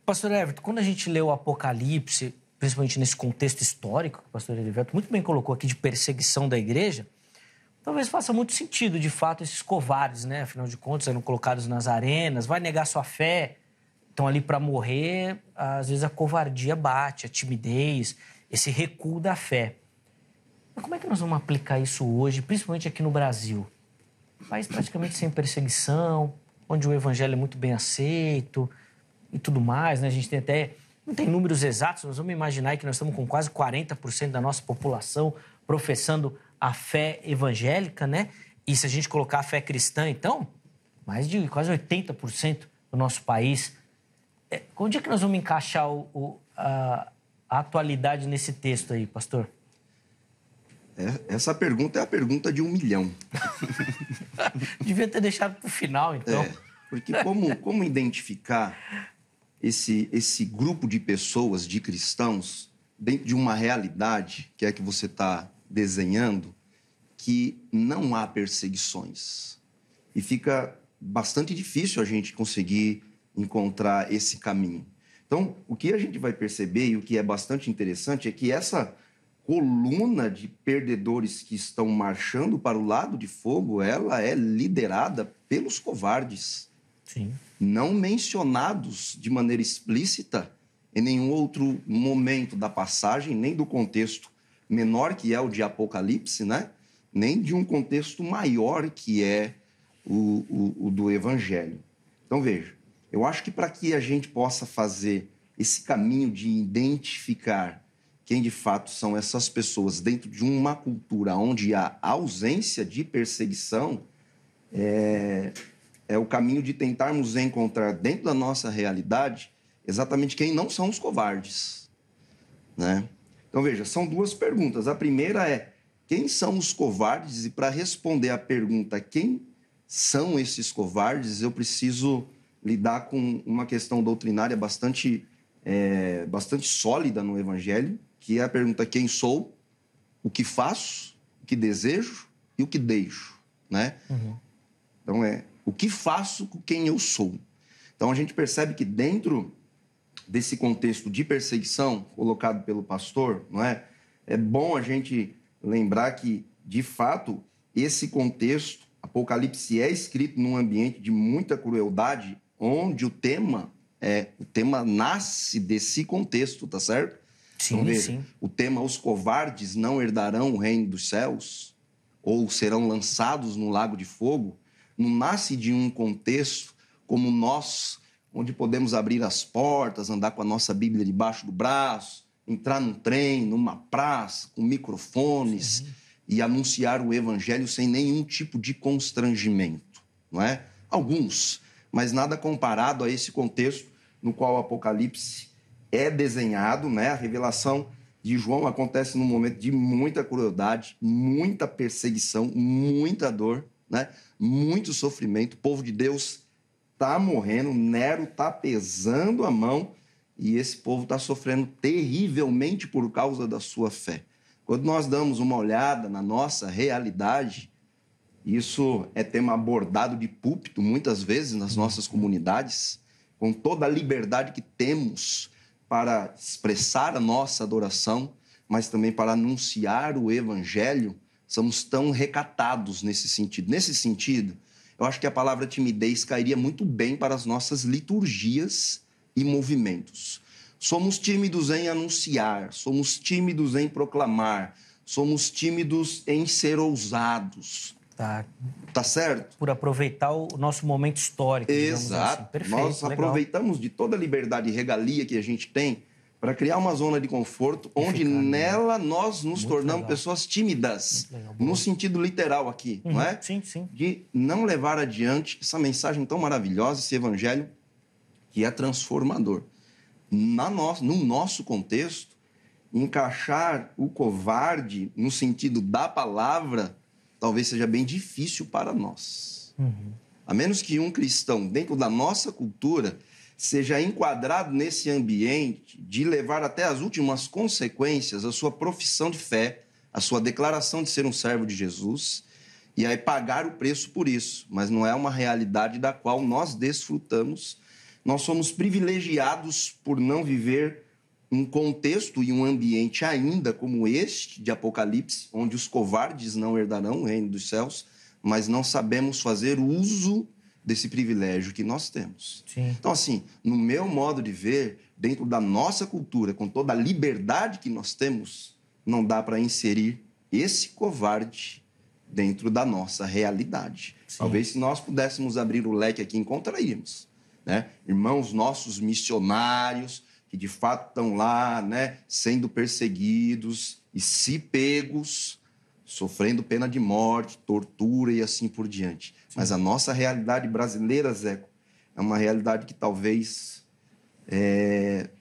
Pastor Everton, quando a gente lê o Apocalipse, principalmente nesse contexto histórico que o pastor Everton muito bem colocou aqui, de perseguição da igreja, talvez faça muito sentido, de fato, esses covardes, né? Afinal de contas, eram colocados nas arenas, vai negar sua fé, estão ali para morrer. Às vezes a covardia bate, a timidez, esse recuo da fé. Mas como é que nós vamos aplicar isso hoje, principalmente aqui no Brasil? Um país praticamente sem perseguição, onde o evangelho é muito bem aceito e tudo mais, né? A gente tem até não tem números exatos, nós vamos imaginar que nós estamos com quase 40% da nossa população professando a fé evangélica, né? E se a gente colocar a fé cristã, então, mais de quase 80% do nosso país. Onde é que nós vamos encaixar a atualidade nesse texto aí, pastor? Essa pergunta é a pergunta de 1 milhão. Devia ter deixado para o final, então. Porque como identificar esse grupo de pessoas, de cristãos, dentro de uma realidade que é que você está desenhando, que não há perseguições. E fica bastante difícil a gente conseguir encontrar esse caminho. Então, o que a gente vai perceber, e o que é bastante interessante, é que essa coluna de perdedores que estão marchando para o lado de fogo, ela é liderada pelos covardes. Sim. Não mencionados de maneira explícita em nenhum outro momento da passagem, nem do contexto menor, que é o de Apocalipse, né? Nem de um contexto maior, que é o do Evangelho. Então, veja, eu acho que para que a gente possa fazer esse caminho de identificar quem de fato são essas pessoas dentro de uma cultura onde há ausência de perseguição, é o caminho de tentarmos encontrar dentro da nossa realidade exatamente quem não são os covardes, né? Então, veja, são duas perguntas. A primeira é, quem são os covardes? E para responder à pergunta, quem são esses covardes, eu preciso lidar com uma questão doutrinária bastante sólida no Evangelho, que é a pergunta quem sou, o que faço, o que desejo e o que deixo, né? Uhum. Então, o que faço com quem eu sou. Então, a gente percebe que dentro desse contexto de perseguição colocado pelo pastor, não é? É bom a gente lembrar que, de fato, esse contexto, Apocalipse é escrito num ambiente de muita crueldade, onde o tema nasce desse contexto, tá certo? Sim, então, veja, sim. O tema os covardes não herdarão o reino dos céus, ou serão lançados no lago de fogo, não nasce de um contexto como nós, onde podemos abrir as portas, andar com a nossa Bíblia debaixo do braço, entrar num trem, numa praça, com microfones e anunciar o Evangelho sem nenhum tipo de constrangimento, não é? Alguns, mas nada comparado a esse contexto no qual o Apocalipse é desenhado, né? A revelação de João acontece num momento de muita crueldade, muita perseguição, muita dor, né? Muito sofrimento. O povo de Deus está morrendo, Nero está pesando a mão e esse povo está sofrendo terrivelmente por causa da sua fé. Quando nós damos uma olhada na nossa realidade, isso é tema abordado de púlpito muitas vezes nas nossas comunidades, com toda a liberdade que temos para expressar a nossa adoração, mas também para anunciar o Evangelho, somos tão recatados nesse sentido. Nesse sentido, eu acho que a palavra timidez cairia muito bem para as nossas liturgias e movimentos. Somos tímidos em anunciar, somos tímidos em proclamar, somos tímidos em ser ousados. Tá certo? Por aproveitar o nosso momento histórico, digamos Exato. assim. Perfeito, nós legal. aproveitamos de toda a liberdade e regalia que a gente tem para criar uma zona de conforto onde nela nós nos tornamos pessoas tímidas, no sentido literal aqui, não é? Sim, sim. De não levar adiante essa mensagem tão maravilhosa, esse evangelho que é transformador. No nosso contexto, encaixar o covarde no sentido da palavra talvez seja bem difícil para nós. A menos que um cristão, dentro da nossa cultura, seja enquadrado nesse ambiente de levar até as últimas consequências a sua profissão de fé, a sua declaração de ser um servo de Jesus, e aí pagar o preço por isso. Mas não é uma realidade da qual nós desfrutamos. Nós somos privilegiados por não viver um contexto e um ambiente ainda como este de Apocalipse, onde os covardes não herdarão o reino dos céus, mas não sabemos fazer uso desse privilégio que nós temos. Sim. Então, assim, no meu modo de ver, dentro da nossa cultura, com toda a liberdade que nós temos, não dá para inserir esse covarde dentro da nossa realidade. Sim. Talvez se nós pudéssemos abrir o leque aqui, encontraríamos, né? Irmãos nossos missionários que de fato estão lá, né, sendo perseguidos e, se pegos, sofrendo pena de morte, tortura e assim por diante. Sim. Mas a nossa realidade brasileira, Zeco, é uma realidade que talvez,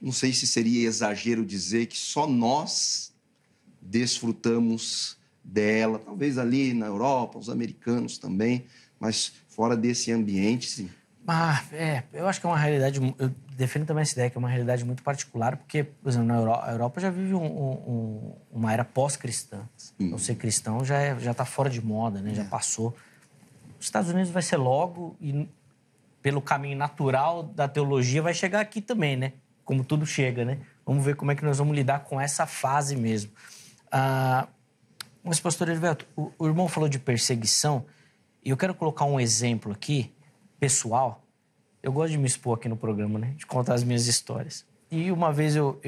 não sei se seria exagero dizer que só nós desfrutamos dela, talvez ali na Europa, os americanos também, mas fora desse ambiente, sim. Eu acho que é uma realidade, eu defendo também essa ideia, que é uma realidade muito particular, porque, por exemplo, a Europa já vive uma era pós-cristã. Então, ser cristão já está fora de moda, né? Já passou. Os Estados Unidos vai ser logo, e pelo caminho natural da teologia vai chegar aqui também, né? Como tudo chega, né? Vamos ver como é que nós vamos lidar com essa fase mesmo. Mas, pastor Heriberto, o irmão falou de perseguição, e eu quero colocar um exemplo aqui, pessoal. Eu gosto de me expor aqui no programa, né? De contar as minhas histórias. E uma vez eu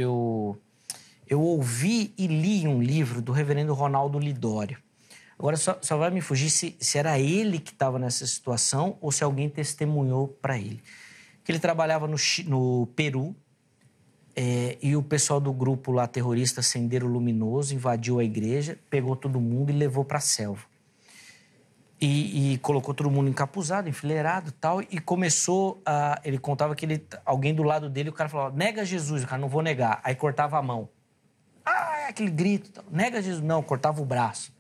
ouvi e li um livro do reverendo Ronaldo Lidório. Agora, só vai me fugir se era ele que estava nessa situação ou se alguém testemunhou para ele. Que ele trabalhava no Peru, e o pessoal do grupo lá terrorista Sendero Luminoso invadiu a igreja, pegou todo mundo e levou para a selva. E colocou todo mundo encapuzado, enfileirado e tal, e começou a... Ele contava que alguém do lado dele, o cara falava, nega Jesus, o cara, não vou negar. Aí cortava a mão. Aquele grito, tal. Nega Jesus, não, cortava o braço.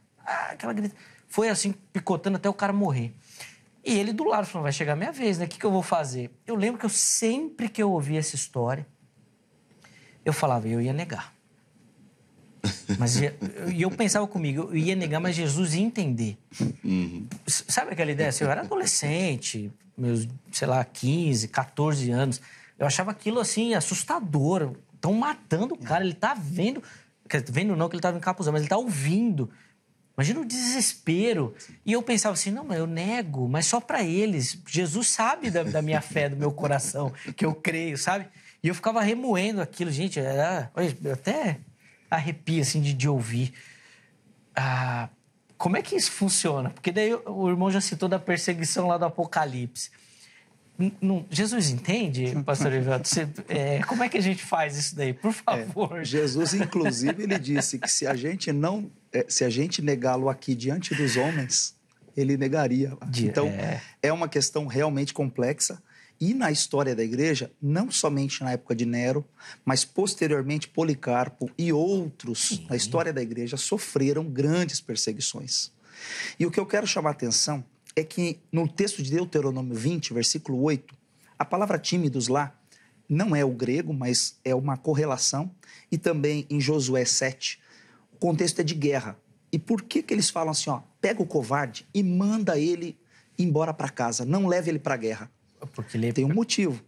Aquela grita. Foi assim, picotando até o cara morrer. E ele do lado falou, vai chegar a minha vez, né? O que eu vou fazer? Eu lembro que sempre que eu ouvia essa história, eu falava, eu ia negar. E eu pensava comigo, eu ia negar, mas Jesus ia entender. Sabe aquela ideia? Assim, eu era adolescente, meus, 15, 14 anos. Eu achava aquilo, assim, assustador. Estão matando o cara, ele tá vendo... Vendo não que ele estava encapuzado, mas ele tá ouvindo. Imagina o desespero. E eu pensava assim, não, mas eu nego, mas só para eles. Jesus sabe da minha fé, do meu coração, que eu creio, sabe? E eu ficava remoendo aquilo. Gente, eu até arrepio, assim, de ouvir. Como é que isso funciona? Porque daí o irmão já citou da perseguição lá do Apocalipse. Jesus entende, pastor Heriberto? Como é que a gente faz isso daí? Por favor. Jesus, inclusive, ele disse que se a gente negá-lo aqui diante dos homens, ele negaria. Então, é uma questão realmente complexa. E na história da igreja, não somente na época de Nero, mas posteriormente Policarpo e outros na história da igreja sofreram grandes perseguições. E o que eu quero chamar a atenção é que no texto de Deuteronômio 20, versículo 8, a palavra tímidos lá não é o grego, mas é uma correlação. E também em Josué 7, o contexto é de guerra. E por que eles falam assim, pega o covarde e manda ele embora para casa, não leve ele para a guerra? Porque ele tem um motivo.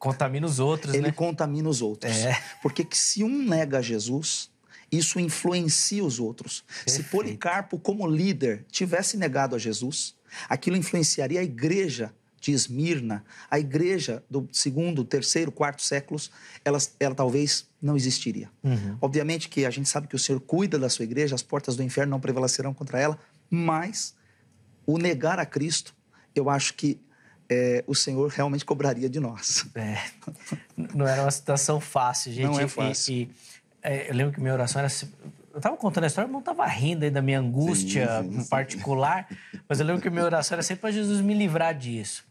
Contamina os outros, ele né? contamina os outros. Porque que se um nega Jesus, isso influencia os outros. Perfeito. Se Policarpo, como líder, tivesse negado a Jesus, aquilo influenciaria a igreja de Esmirna, a igreja do 2º, 3º, 4º séculos, ela talvez não existiria. Obviamente que a gente sabe que o Senhor cuida da sua igreja, as portas do inferno não prevalecerão contra ela, mas o negar a Cristo, eu acho que o Senhor realmente cobraria de nós. Não era uma situação fácil, gente. Não é fácil. Eu lembro que minha oração era... Eu estava contando a história, eu não estava rindo aí da minha angústia particular, mas eu lembro que minha oração era sempre para Jesus me livrar disso.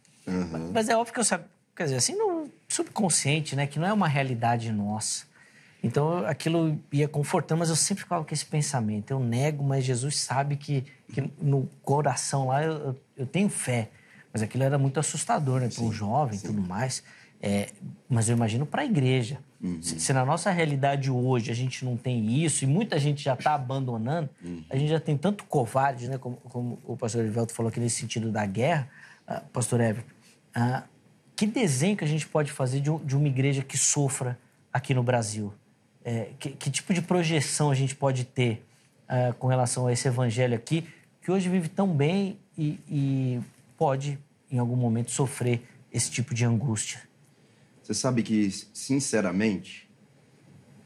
Mas é óbvio que eu sabia, quer dizer, assim, no subconsciente, né, que não é uma realidade nossa. Então, aquilo ia confortando, mas eu sempre ficava com esse pensamento. Eu nego, mas Jesus sabe que no coração lá eu tenho fé. Mas aquilo era muito assustador, né? Para um jovem e tudo mais. Mas eu imagino para a igreja. Se na nossa realidade hoje a gente não tem isso, e muita gente já está abandonando, a gente já tem tanto covarde, né? Como o pastor Heriberto falou aqui nesse sentido da guerra, pastor Everton, que desenho que a gente pode fazer de uma igreja que sofra aqui no Brasil? Que tipo de projeção a gente pode ter com relação a esse evangelho aqui, que hoje vive tão bem e pode, em algum momento, sofrer esse tipo de angústia? Você sabe que, sinceramente,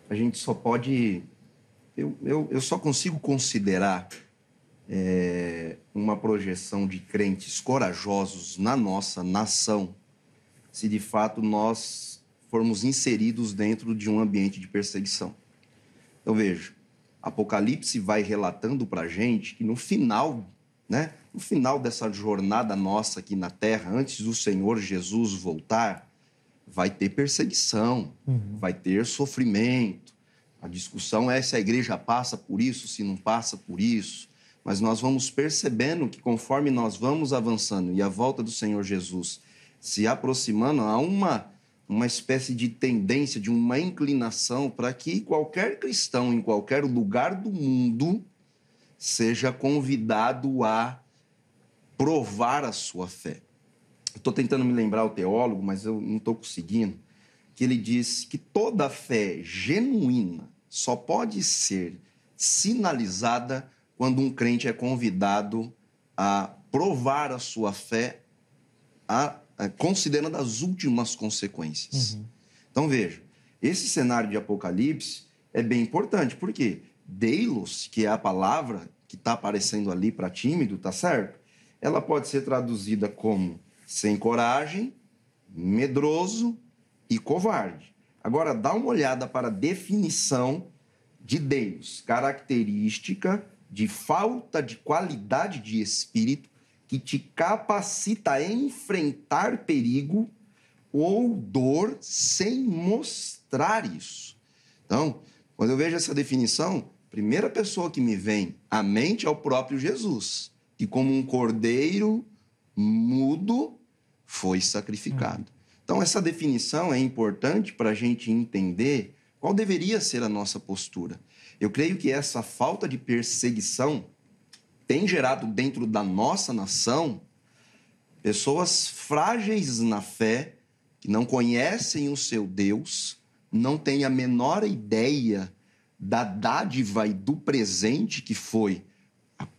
a gente só pode... Eu só consigo considerar uma projeção de crentes corajosos na nossa nação se, de fato, nós formos inseridos dentro de um ambiente de perseguição. Então, veja, Apocalipse vai relatando para a gente que no final, né, no final dessa jornada nossa aqui na Terra, antes do Senhor Jesus voltar, vai ter perseguição, vai ter sofrimento. A discussão é se a igreja passa por isso, se não passa por isso. Mas nós vamos percebendo que conforme nós vamos avançando e a volta do Senhor Jesus se aproximando, há uma espécie de tendência, de uma inclinação para que qualquer cristão em qualquer lugar do mundo seja convidado a provar a sua fé. Estou tentando me lembrar o teólogo, mas eu não estou conseguindo, que ele diz que toda fé genuína só pode ser sinalizada quando um crente é convidado a provar a sua fé, considerando as últimas consequências. Então, veja, esse cenário de Apocalipse é bem importante, porque Deilos, que é a palavra que está aparecendo ali para tímido, tá certo? Ela pode ser traduzida como sem coragem, medroso e covarde. Agora, dá uma olhada para a definição de Deilos, característica de falta de qualidade de espírito que te capacita a enfrentar perigo ou dor sem mostrar isso. Então, quando eu vejo essa definição, a primeira pessoa que me vem à mente é o próprio Jesus, que como um cordeiro mudo foi sacrificado. Então, essa definição é importante para a gente entender qual deveria ser a nossa postura. Eu creio que essa falta de perseguição tem gerado dentro da nossa nação pessoas frágeis na fé, que não conhecem o seu Deus, não têm a menor ideia da dádiva e do presente que foi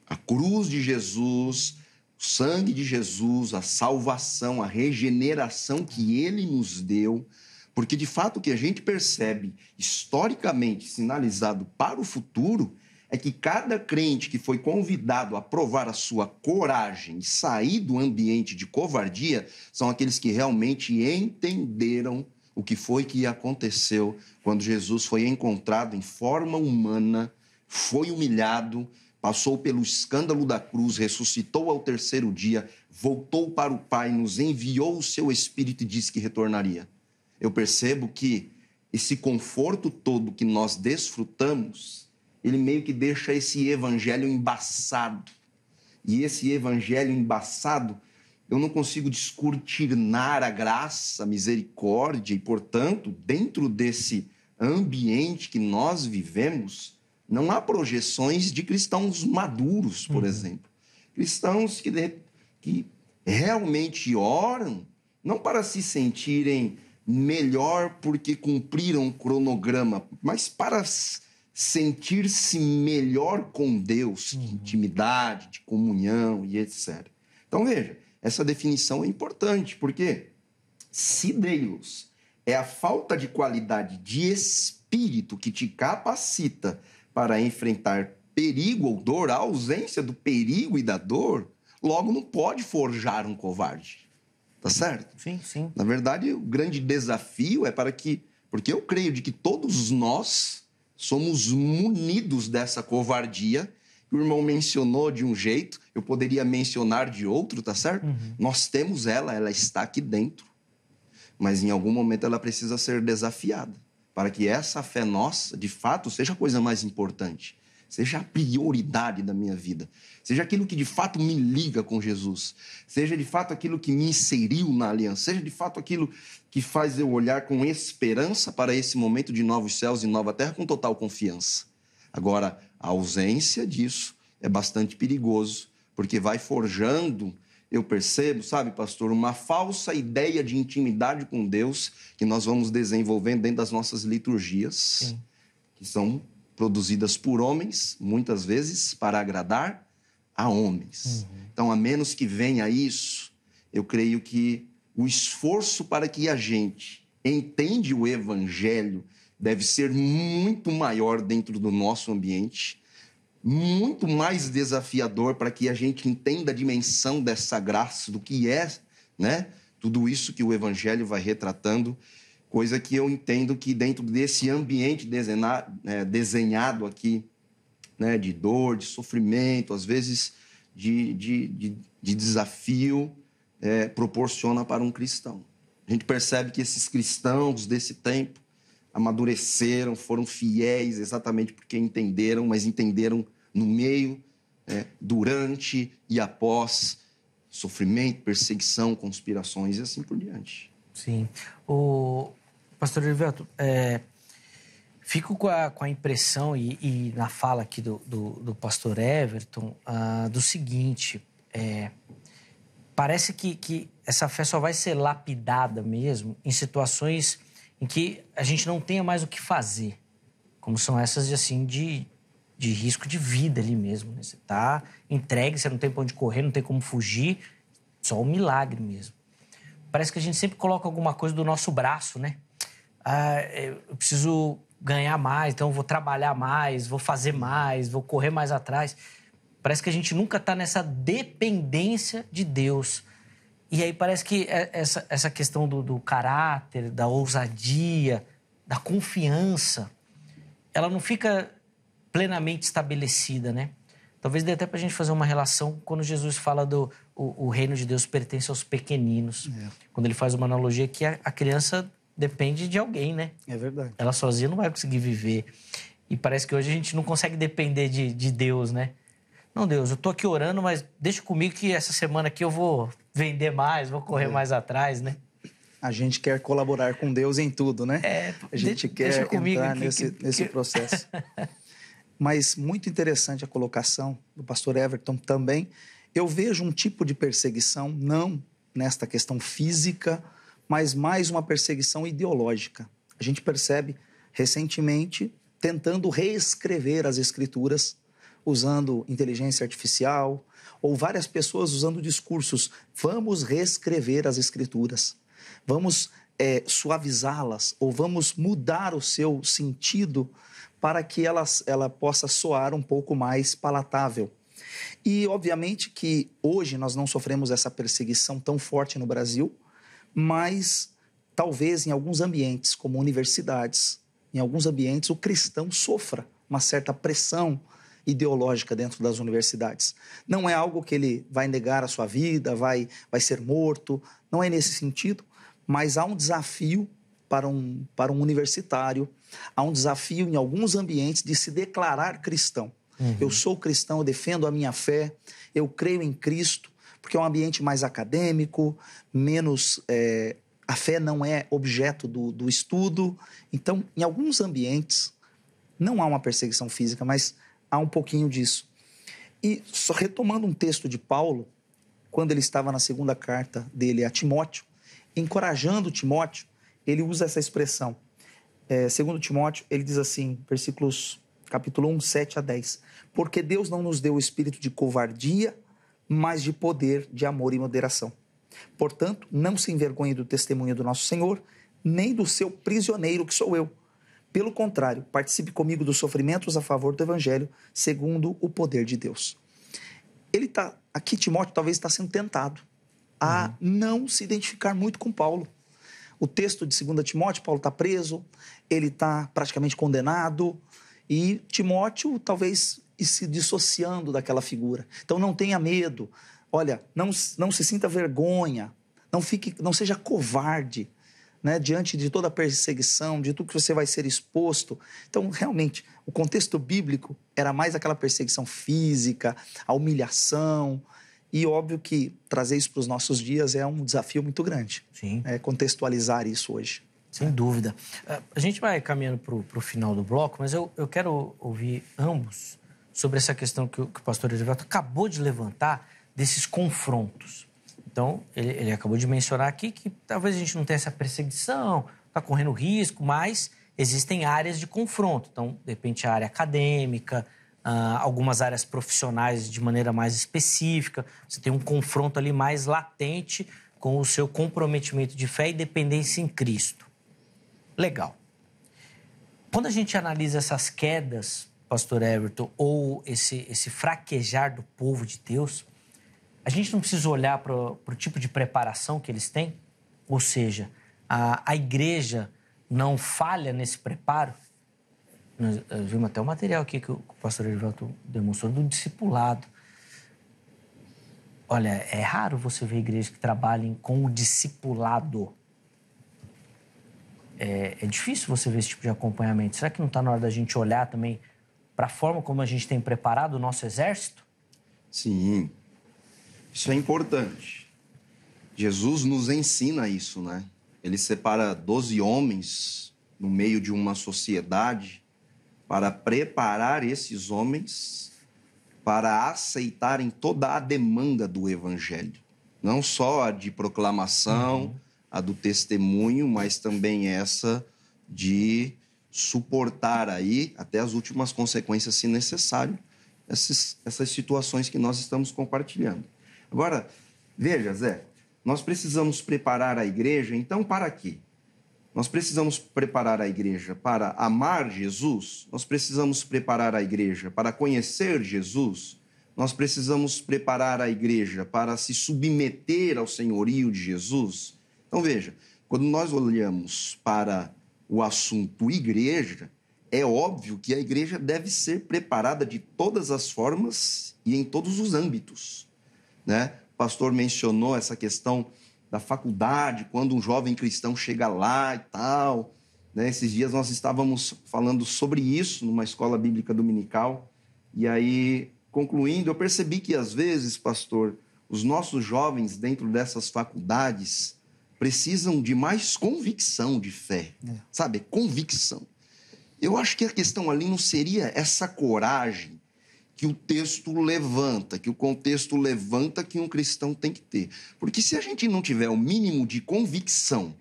a cruz de Jesus, o sangue de Jesus, a salvação, a regeneração que ele nos deu. Porque, de fato, o que a gente percebe historicamente sinalizado para o futuro é que cada crente que foi convidado a provar a sua coragem e sair do ambiente de covardia são aqueles que realmente entenderam o que foi que aconteceu quando Jesus foi encontrado em forma humana, foi humilhado, passou pelo escândalo da cruz, ressuscitou ao terceiro dia, voltou para o Pai, nos enviou o seu Espírito e disse que retornaria. Eu percebo que esse conforto todo que nós desfrutamos, ele meio que deixa esse evangelho embaçado. E esse evangelho embaçado, eu não consigo descortinar a graça, a misericórdia, e, portanto, dentro desse ambiente que nós vivemos, não há projeções de cristãos maduros, por exemplo. Cristãos que realmente oram, não para se sentirem melhor porque cumpriram um cronograma, mas para sentir-se melhor com Deus, de intimidade, de comunhão e etc. Então, veja, essa definição é importante, porque se Deus é a falta de qualidade de espírito que te capacita para enfrentar perigo ou dor, a ausência do perigo e da dor, logo não pode forjar um covarde. Tá certo? Sim, sim. Na verdade, o grande desafio é para que... Porque eu creio de que todos nós somos munidos dessa covardia, que o irmão mencionou de um jeito, eu poderia mencionar de outro, tá certo? Nós temos ela está aqui dentro. Mas em algum momento ela precisa ser desafiada, para que essa fé nossa, de fato, seja a coisa mais importante. Seja a prioridade da minha vida. Seja aquilo que de fato me liga com Jesus. Seja de fato aquilo que me inseriu na aliança. Seja de fato aquilo que faz eu olhar com esperança para esse momento de novos céus e nova terra com total confiança. Agora, a ausência disso é bastante perigoso, porque vai forjando, eu percebo, sabe, pastor, uma falsa ideia de intimidade com Deus que nós vamos desenvolvendo dentro das nossas liturgias, sim, que são produzidas por homens, muitas vezes, para agradar a homens. Então, a menos que venha isso, eu creio que o esforço para que a gente entenda o evangelho deve ser muito maior dentro do nosso ambiente, muito mais desafiador para que a gente entenda a dimensão dessa graça, do que é, né? Tudo isso que o evangelho vai retratando. Coisa que eu entendo que dentro desse ambiente desenhado aqui, né, de dor, de sofrimento, às vezes de desafio, proporciona para um cristão. A gente percebe que esses cristãos desse tempo amadureceram, foram fiéis exatamente porque entenderam, mas entenderam no meio, durante e após sofrimento, perseguição, conspirações e assim por diante. Sim. O pastor Herivelto, fico com a impressão, e na fala aqui do pastor Everton, do seguinte: parece que essa fé só vai ser lapidada mesmo em situações em que a gente não tenha mais o que fazer, como são essas de risco de vida ali mesmo, né? Você está entregue, você não tem para onde correr, não tem como fugir, só um milagre mesmo. Parece que a gente sempre coloca alguma coisa do nosso braço, né? Eu preciso ganhar mais, então eu vou trabalhar mais, vou fazer mais, vou correr mais atrás. Parece que a gente nunca está nessa dependência de Deus. E aí parece que essa questão do caráter, da ousadia, da confiança, ela não fica plenamente estabelecida, né? Talvez dê até para a gente fazer uma relação quando Jesus fala o reino de Deus pertence aos pequeninos. Quando ele faz uma analogia que a criança depende de alguém, né? É verdade. Ela sozinha não vai conseguir viver. E parece que hoje a gente não consegue depender de Deus, né? Não, Deus, eu tô aqui orando, mas deixa comigo que essa semana aqui eu vou vender mais, vou correr mais atrás, né? A gente quer colaborar com Deus em tudo, né? A gente quer entrar nesse processo. Mas muito interessante a colocação do pastor Everton também. Eu vejo um tipo de perseguição, não nesta questão física, mas mais uma perseguição ideológica. A gente percebe recentemente tentando reescrever as Escrituras usando inteligência artificial, ou várias pessoas usando discursos. Vamos reescrever as Escrituras, vamos suavizá-las, ou vamos mudar o seu sentido para que ela possa soar um pouco mais palatável. E, obviamente, que hoje nós não sofremos essa perseguição tão forte no Brasil, mas talvez em alguns ambientes, como universidades, em alguns ambientes o cristão sofra uma certa pressão ideológica dentro das universidades. Não é algo que ele vai negar a sua vida, vai ser morto, não é nesse sentido, mas há um desafio para um universitário, há um desafio em alguns ambientes de se declarar cristão. Eu sou cristão, eu defendo a minha fé, eu creio em Cristo, porque é um ambiente mais acadêmico, menos... a fé não é objeto do estudo. Então, em alguns ambientes, não há uma perseguição física, mas há um pouquinho disso. E só retomando um texto de Paulo, quando ele estava na segunda carta dele a Timóteo, encorajando Timóteo, ele usa essa expressão. Segundo Timóteo, ele diz assim, versículos, capítulo 1, 7 a 10. Porque Deus não nos deu o espírito de covardia, mas de poder, de amor e moderação. Portanto, não se envergonhe do testemunho do nosso Senhor, nem do seu prisioneiro, que sou eu. Pelo contrário, participe comigo dos sofrimentos a favor do Evangelho, segundo o poder de Deus. Aqui Timóteo talvez está sendo tentado a não se identificar muito com Paulo. O texto de 2 Timóteo, Paulo está preso, ele está praticamente condenado, e Timóteo talvez se dissociando daquela figura. Então não tenha medo, olha, não se sinta vergonha, não seja covarde, né, diante de toda a perseguição, de tudo que você vai ser exposto. Então, realmente, o contexto bíblico era mais aquela perseguição física, a humilhação, e óbvio que trazer isso para os nossos dias é um desafio muito grande. Sim. Contextualizar isso hoje. Sem dúvida. A gente vai caminhando para o final do bloco, mas eu quero ouvir ambos sobre essa questão que o pastor Herivelto acabou de levantar, desses confrontos. Então, ele acabou de mencionar aqui que talvez a gente não tenha essa perseguição, está correndo risco, mas existem áreas de confronto. Então, de repente, a área acadêmica, algumas áreas profissionais de maneira mais específica. Você tem um confronto ali mais latente com o seu comprometimento de fé e dependência em Cristo. Legal. Quando a gente analisa essas quedas, pastor Everton, ou esse fraquejar do povo de Deus, a gente não precisa olhar para o tipo de preparação que eles têm? Ou seja, a igreja não falha nesse preparo? Nós vimos até o material aqui que o pastor Erivelto demonstrou do discipulado. Olha, é raro você ver igrejas que trabalhem com o discipulado. É difícil você ver esse tipo de acompanhamento. Será que não está na hora da gente olhar também para a forma como a gente tem preparado o nosso exército? Sim, isso é importante. Jesus nos ensina isso, né? Ele separa 12 homens no meio de uma sociedade para preparar esses homens para aceitarem toda a demanda do evangelho. Não só a de proclamação, a do testemunho, mas também essa de suportar aí até as últimas consequências, se necessário, essas situações que nós estamos compartilhando. Agora, veja, Zé, nós precisamos preparar a igreja, então, para quê? Nós precisamos preparar a igreja para amar Jesus, nós precisamos preparar a igreja para conhecer Jesus, nós precisamos preparar a igreja para se submeter ao senhorio de Jesus. Então, veja, quando nós olhamos para o assunto igreja, é óbvio que a igreja deve ser preparada de todas as formas e em todos os âmbitos, né? O pastor mencionou essa questão da faculdade, quando um jovem cristão chega lá e tal, né? Esses dias nós estávamos falando sobre isso numa escola bíblica dominical, e aí, concluindo, eu percebi que às vezes, pastor, os nossos jovens dentro dessas faculdades precisam de mais convicção de fé, sabe? Convicção. Eu acho que a questão ali não seria essa coragem que o texto levanta, que o contexto levanta que um cristão tem que ter. Porque se a gente não tiver o mínimo de convicção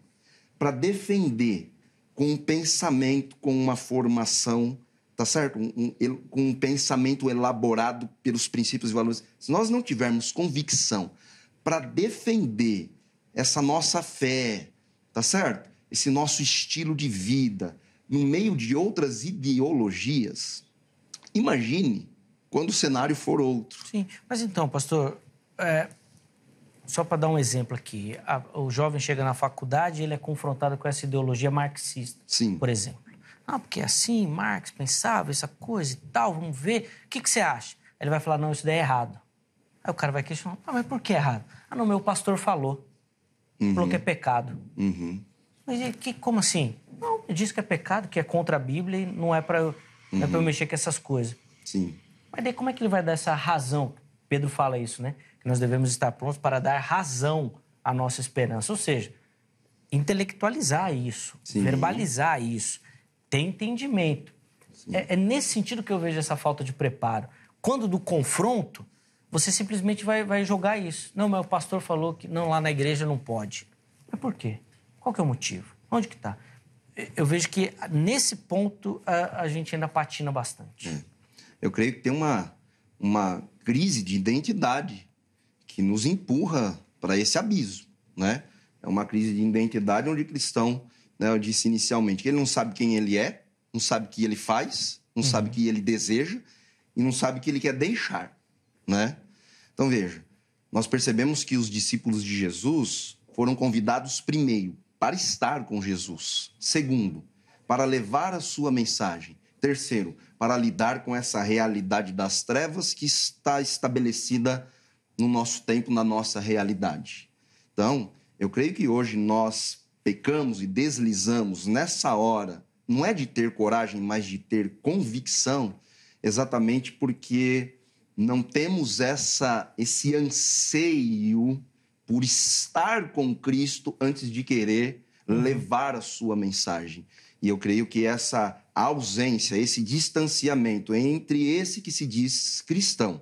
para defender com um pensamento, com uma formação, tá certo? Com um pensamento elaborado pelos princípios e valores, se nós não tivermos convicção para defender essa nossa fé, tá certo? Esse nosso estilo de vida, no meio de outras ideologias, imagine quando o cenário for outro. Sim, mas então, pastor, só para dar um exemplo aqui, o jovem chega na faculdade e ele é confrontado com essa ideologia marxista, Sim. Por exemplo. Ah, porque assim, Marx pensava essa coisa e tal, vamos ver, o que você acha? Ele vai falar, não, isso daí é errado. Aí o cara vai questionar, mas por que é errado? Ah, não, meu pastor falou. Falou que é pecado. Mas como assim? Não, ele disse que é pecado, que é contra a Bíblia e não é para eu mexer com essas coisas. Sim. Mas daí como é que ele vai dar essa razão? Pedro fala isso, né? Que nós devemos estar prontos para dar razão à nossa esperança. Ou seja, intelectualizar isso, Sim. verbalizar isso, ter entendimento. É nesse sentido que eu vejo essa falta de preparo. Quando do confronto, você simplesmente vai jogar isso. Não, mas o pastor falou que não, lá na igreja não pode. Mas por quê? Qual que é o motivo? Onde que está? Eu vejo que nesse ponto a gente ainda patina bastante. Eu creio que tem uma crise de identidade que nos empurra para esse abismo, né? É uma crise de identidade onde o cristão, né, eu disse inicialmente, que ele não sabe quem ele é, não sabe o que ele faz, não sabe o que ele deseja e não sabe o que ele quer deixar, né? Então, veja, nós percebemos que os discípulos de Jesus foram convidados, primeiro, para estar com Jesus. Segundo, para levar a sua mensagem. Terceiro, para lidar com essa realidade das trevas que está estabelecida no nosso tempo, na nossa realidade. Então, eu creio que hoje nós pecamos e deslizamos nessa hora, não é de ter coragem, mas de ter convicção, exatamente porque não temos esse anseio por estar com Cristo antes de querer levar a sua mensagem. E eu creio que essa ausência, esse distanciamento entre esse que se diz cristão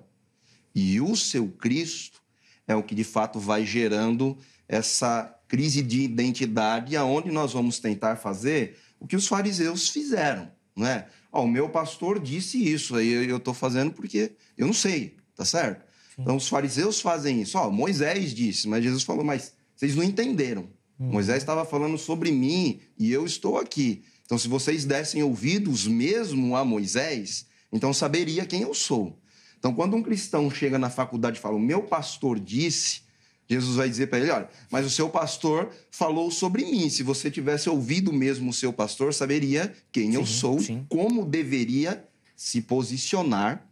e o seu Cristo é o que de fato vai gerando essa crise de identidade, aonde nós vamos tentar fazer o que os fariseus fizeram, não é? O meu pastor disse isso, aí eu estou fazendo porque eu não sei, tá certo? Sim. Então os fariseus fazem isso. Moisés disse, mas Jesus falou, mas vocês não entenderam. Moisés estava falando sobre mim e eu estou aqui. Então, se vocês dessem ouvidos mesmo a Moisés, então saberia quem eu sou. Então, quando um cristão chega na faculdade e fala, o meu pastor disse, Jesus vai dizer para ele, olha, mas o seu pastor falou sobre mim. Se você tivesse ouvido mesmo o seu pastor, saberia quem eu sou, como deveria se posicionar.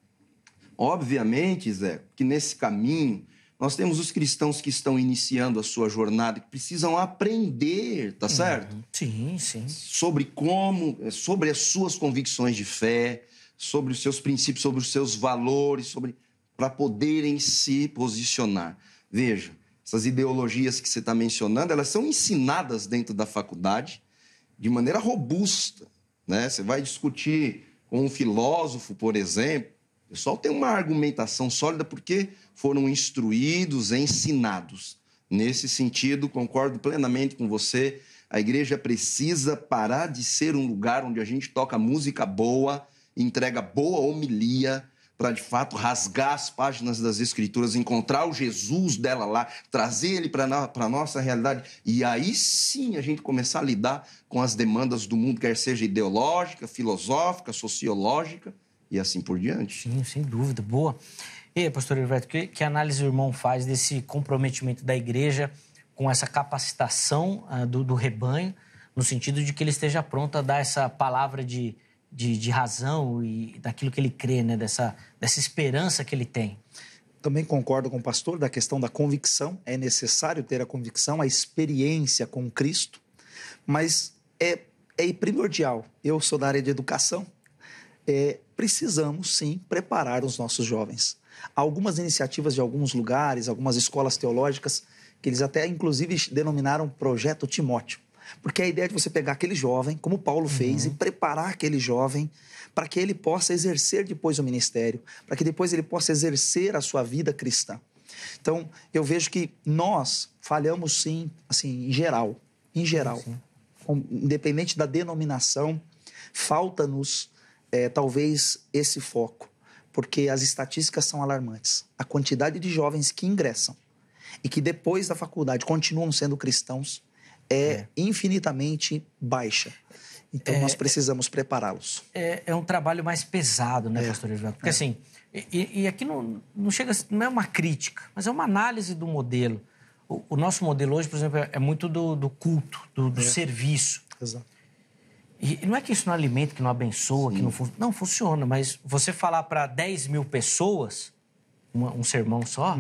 Obviamente, Zé, que nesse caminho nós temos os cristãos que estão iniciando a sua jornada, que precisam aprender, tá certo? Sim, sim. Sobre as suas convicções de fé, sobre os seus princípios, sobre os seus valores, para poderem se posicionar. Veja, essas ideologias que você está mencionando, elas são ensinadas dentro da faculdade de maneira robusta, né? Você vai discutir com um filósofo, por exemplo, o pessoal tem uma argumentação sólida porque foram instruídos, ensinados. Nesse sentido, concordo plenamente com você, a igreja precisa parar de ser um lugar onde a gente toca música boa, entrega boa homilia, para, de fato, rasgar as páginas das Escrituras, encontrar o Jesus dela lá, trazer ele para a nossa realidade. E aí sim a gente começar a lidar com as demandas do mundo, quer seja ideológica, filosófica, sociológica e assim por diante. Sim, sem dúvida. Boa. E aí, pastor Heriberto, que análise o irmão faz desse comprometimento da igreja com essa capacitação do rebanho, no sentido de que ele esteja pronto a dar essa palavra de razão e daquilo que ele crê, né? Dessa esperança que ele tem. Também concordo com o pastor da questão da convicção. É necessário ter a convicção, a experiência com Cristo, mas é primordial. Eu sou da área de educação. Precisamos, sim, preparar os nossos jovens. Há algumas iniciativas de alguns lugares, algumas escolas teológicas, que eles até, inclusive, denominaram Projeto Timóteo. Porque a ideia é de você pegar aquele jovem, como Paulo fez, e preparar aquele jovem para que ele possa exercer depois o ministério, para que depois ele possa exercer a sua vida cristã. Então, eu vejo que nós falhamos sim, assim, em geral, independente da denominação, falta-nos talvez esse foco, porque as estatísticas são alarmantes. A quantidade de jovens que ingressam e que depois da faculdade continuam sendo cristãos é infinitamente baixa. Então, nós precisamos prepará-los. É um trabalho mais pesado, né, pastor Heriberto? Porque assim, e aqui não chega, não é uma crítica, mas é uma análise do modelo. O nosso modelo hoje, por exemplo, é muito do culto, do serviço. Exato. E não é que isso não alimenta, que não abençoa, que não funciona, mas você falar para 10 mil pessoas, um sermão só,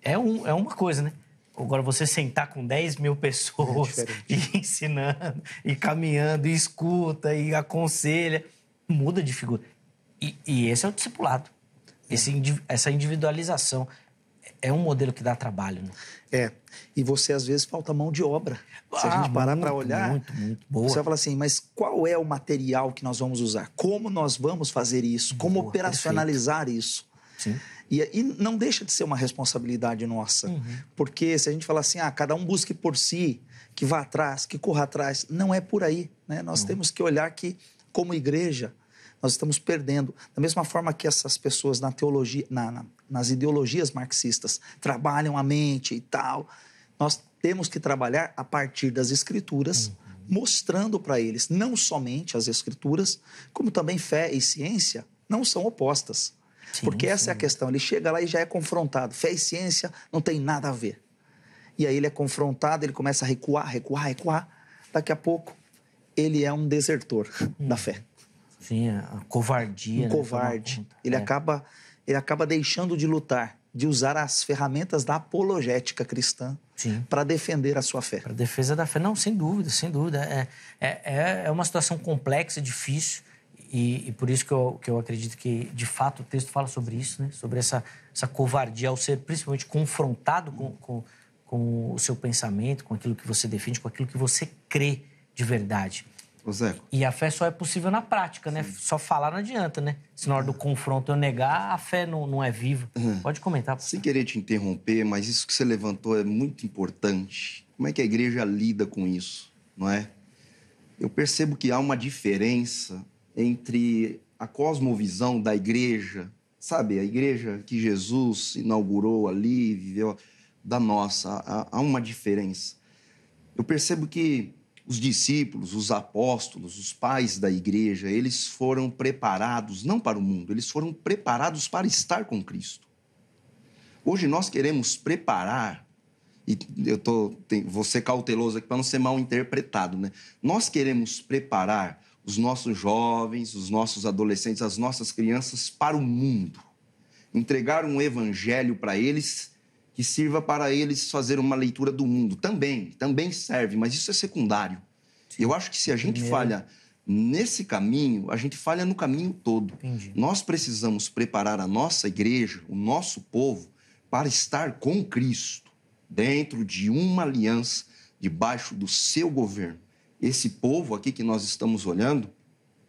é uma coisa, né? Agora, você sentar com 10 mil pessoas e ensinando, e caminhando, e escuta, e aconselha, muda de figura. E esse é o discipulado, essa individualização. É um modelo que dá trabalho, né? E você, às vezes, falta mão de obra. Se a gente parar para olhar, muito boa. Você vai falar assim, mas qual é o material que nós vamos usar? Como nós vamos fazer isso? Como operacionalizar isso? Sim. E não deixa de ser uma responsabilidade nossa. Porque se a gente falar assim, cada um busque por si, que vá atrás, que corra atrás, não é por aí, né? Nós temos que olhar que, como igreja, nós estamos perdendo. Da mesma forma que essas pessoas na teologia, nas ideologias marxistas trabalham a mente e tal, nós temos que trabalhar a partir das Escrituras, mostrando para eles não somente as Escrituras, como também fé e ciência não são opostas. Porque essa é a questão. Ele chega lá e já é confrontado. Fé e ciência não tem nada a ver. E aí ele é confrontado, ele começa a recuar. Daqui a pouco, ele é um desertor da fé. Sim, a covardia. Um covarde. Ele acaba deixando de lutar, de usar as ferramentas da apologética cristã para defender a sua fé. Para defesa da fé. Não, sem dúvida, sem dúvida. É uma situação complexa, difícil. E por isso que eu acredito que, de fato, o texto fala sobre isso, né? Sobre essa covardia ao ser principalmente confrontado com o seu pensamento, com aquilo que você defende, com aquilo que você crê de verdade. Zé. E a fé só é possível na prática, né? Só falar não adianta, né? Se na hora do confronto eu negar, a fé não é viva. Pode comentar. Sem querer te interromper, mas isso que você levantou é muito importante. Como é que a igreja lida com isso, não é? Eu percebo que há uma diferença entre a cosmovisão da igreja, sabe? A igreja que Jesus inaugurou ali, viveu, da nossa. Há uma diferença. Eu percebo que os discípulos, os apóstolos, os pais da igreja, eles foram preparados, não para o mundo, eles foram preparados para estar com Cristo. Hoje nós queremos preparar e vou ser cauteloso aqui para não ser mal interpretado, né? Nós queremos preparar os nossos jovens, os nossos adolescentes, as nossas crianças para o mundo. Entregar um evangelho para eles que sirva para eles fazer uma leitura do mundo. Também serve, mas isso é secundário. Sim. Eu acho que se a gente falha nesse caminho, a gente falha no caminho todo. Entendi. Nós precisamos preparar a nossa igreja, o nosso povo, para estar com Cristo, dentro de uma aliança, debaixo do seu governo. Esse povo aqui que nós estamos olhando,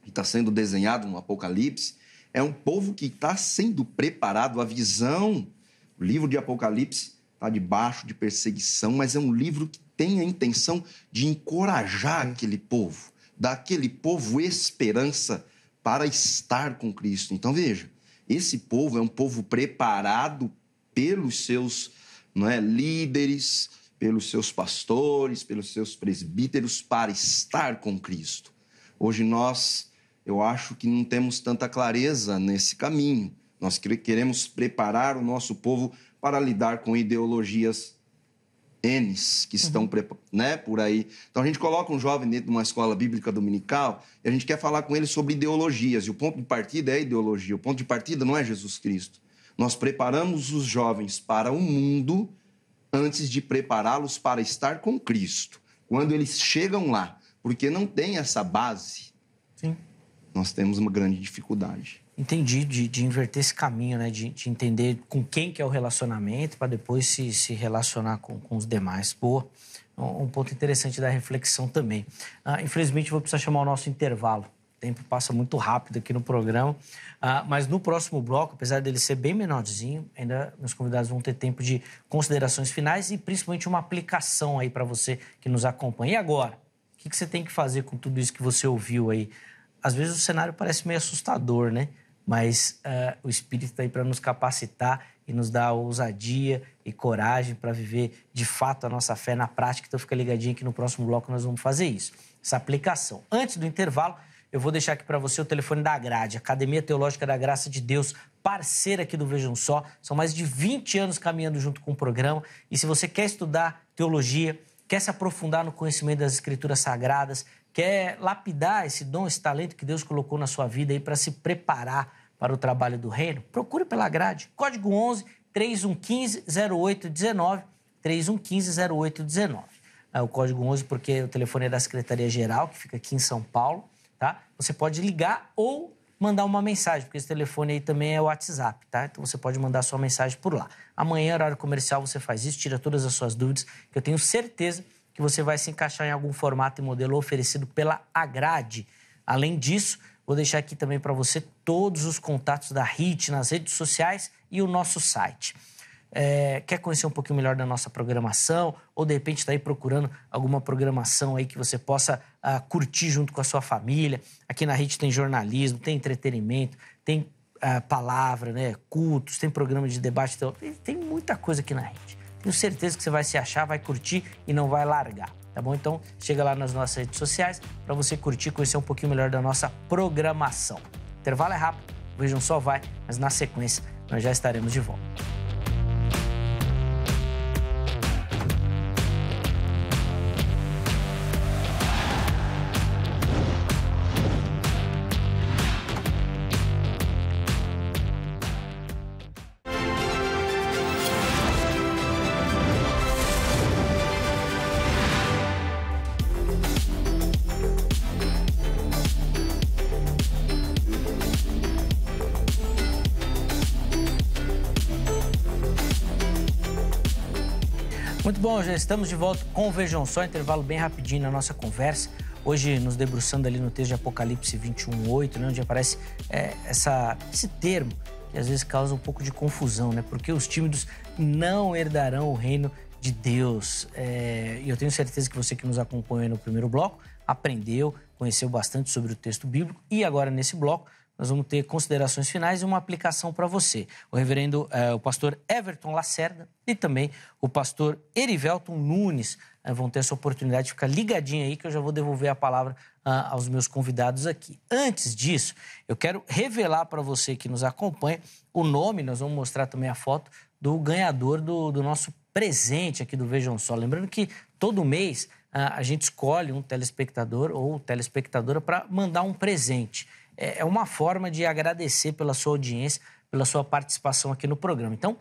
que está sendo desenhado no Apocalipse, é um povo que está sendo preparado. A visão, o livro de Apocalipse está debaixo de perseguição, mas é um livro que tem a intenção de encorajar aquele povo, dar àquele povo esperança para estar com Cristo. Então, veja, esse povo é um povo preparado pelos seus líderes, pelos seus pastores, pelos seus presbíteros, para estar com Cristo. Hoje eu acho que não temos tanta clareza nesse caminho. Nós queremos preparar o nosso povo para lidar com ideologias N's que estão por aí. Então, a gente coloca um jovem dentro de uma escola bíblica dominical e a gente quer falar com ele sobre ideologias. E o ponto de partida é a ideologia. O ponto de partida não é Jesus Cristo. Nós preparamos os jovens para o mundo antes de prepará-los para estar com Cristo. Quando eles chegam lá, porque não tem essa base, sim, nós temos uma grande dificuldade. Entendi, de inverter esse caminho, né? De entender com quem que é o relacionamento para depois se relacionar com os demais. Boa, um ponto interessante da reflexão também. Infelizmente, vou precisar chamar o nosso intervalo. O tempo passa muito rápido aqui no programa, mas no próximo bloco, apesar dele ser bem menorzinho, ainda meus convidados vão ter tempo de considerações finais e principalmente uma aplicação aí para você que nos acompanha. E agora? O que você tem que fazer com tudo isso que você ouviu aí? Às vezes o cenário parece meio assustador, né? Mas o Espírito está aí para nos capacitar e nos dar ousadia e coragem para viver de fato a nossa fé na prática. Então fica ligadinho que no próximo bloco nós vamos fazer isso, essa aplicação. Antes do intervalo, eu vou deixar aqui para você o telefone da Grade, Academia Teológica da Graça de Deus, parceira aqui do Vejam Só. São mais de 20 anos caminhando junto com o programa. E se você quer estudar teologia, quer se aprofundar no conhecimento das Escrituras Sagradas, quer lapidar esse dom, esse talento que Deus colocou na sua vida aí para se preparar para o trabalho do reino, procure pela Grade. Código 11 3115 0819, 3115 0819. O código 11 porque o telefone é da Secretaria-Geral, que fica aqui em São Paulo, tá? Você pode ligar ou mandar uma mensagem, porque esse telefone aí também é o WhatsApp, tá? Então você pode mandar sua mensagem por lá. Amanhã, horário comercial, você faz isso, tira todas as suas dúvidas, que eu tenho certeza que você vai se encaixar em algum formato e modelo oferecido pela Grade. Além disso, vou deixar aqui também para você todos os contatos da HIT nas redes sociais e o nosso site. Quer conhecer um pouquinho melhor da nossa programação ou, de repente, está aí procurando alguma programação aí que você possa curtir junto com a sua família? Aqui na HIT tem jornalismo, tem entretenimento, tem palavra, né, cultos, tem programa de debate, tem muita coisa aqui na HIT. Tenho certeza que você vai se achar, vai curtir e não vai largar, tá bom? Então, chega lá nas nossas redes sociais para você curtir, conhecer um pouquinho melhor da nossa programação. O intervalo é rápido, Vejam Só vai, mas na sequência nós já estaremos de volta. Muito bom, já estamos de volta com o Vejam Só, intervalo bem rapidinho na nossa conversa. Hoje, nos debruçando ali no texto de Apocalipse 21:8, né, onde aparece esse termo que às vezes causa um pouco de confusão, né? Porque os tímidos não herdarão o reino de Deus. E eu tenho certeza que você que nos acompanhou no primeiro bloco aprendeu, conheceu bastante sobre o texto bíblico. E agora, nesse bloco, nós vamos ter considerações finais e uma aplicação para você. O reverendo, o pastor Everton Lacerda e também o pastor Erivelton Nunes vão ter essa oportunidade de ficar ligadinho aí, que eu já vou devolver a palavra aos meus convidados aqui. Antes disso, eu quero revelar para você que nos acompanha o nome, nós vamos mostrar também a foto do ganhador do nosso presente aqui do Vejam Só. Lembrando que todo mês a gente escolhe um telespectador ou telespectadora para mandar um presente. É uma forma de agradecer pela sua audiência, pela sua participação aqui no programa. Então,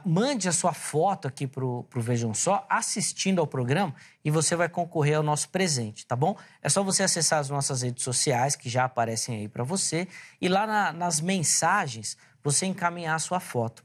mande a sua foto aqui para o Vejam Só, assistindo ao programa, e você vai concorrer ao nosso presente, tá bom? É só você acessar as nossas redes sociais, que já aparecem aí para você, e lá nas mensagens você encaminhar a sua foto.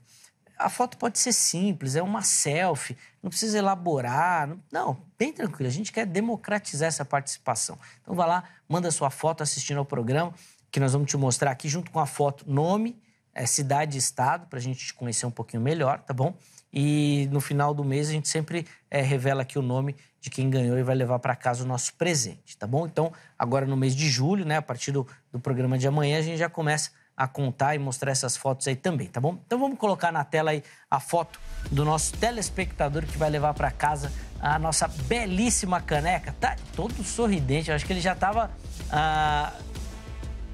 A foto pode ser simples, é uma selfie, não precisa elaborar, não, bem tranquilo, a gente quer democratizar essa participação. Então vai lá, manda a sua foto assistindo ao programa, que nós vamos te mostrar aqui junto com a foto, nome, cidade e estado, para a gente te conhecer um pouquinho melhor, tá bom? E no final do mês a gente sempre revela aqui o nome de quem ganhou e vai levar para casa o nosso presente, tá bom? Então, agora no mês de julho, né, a partir do programa de amanhã, a gente já começa a contar e mostrar essas fotos aí também, tá bom? Então vamos colocar na tela aí a foto do nosso telespectador que vai levar para casa a nossa belíssima caneca. Tá todo sorridente, eu acho que ele já estava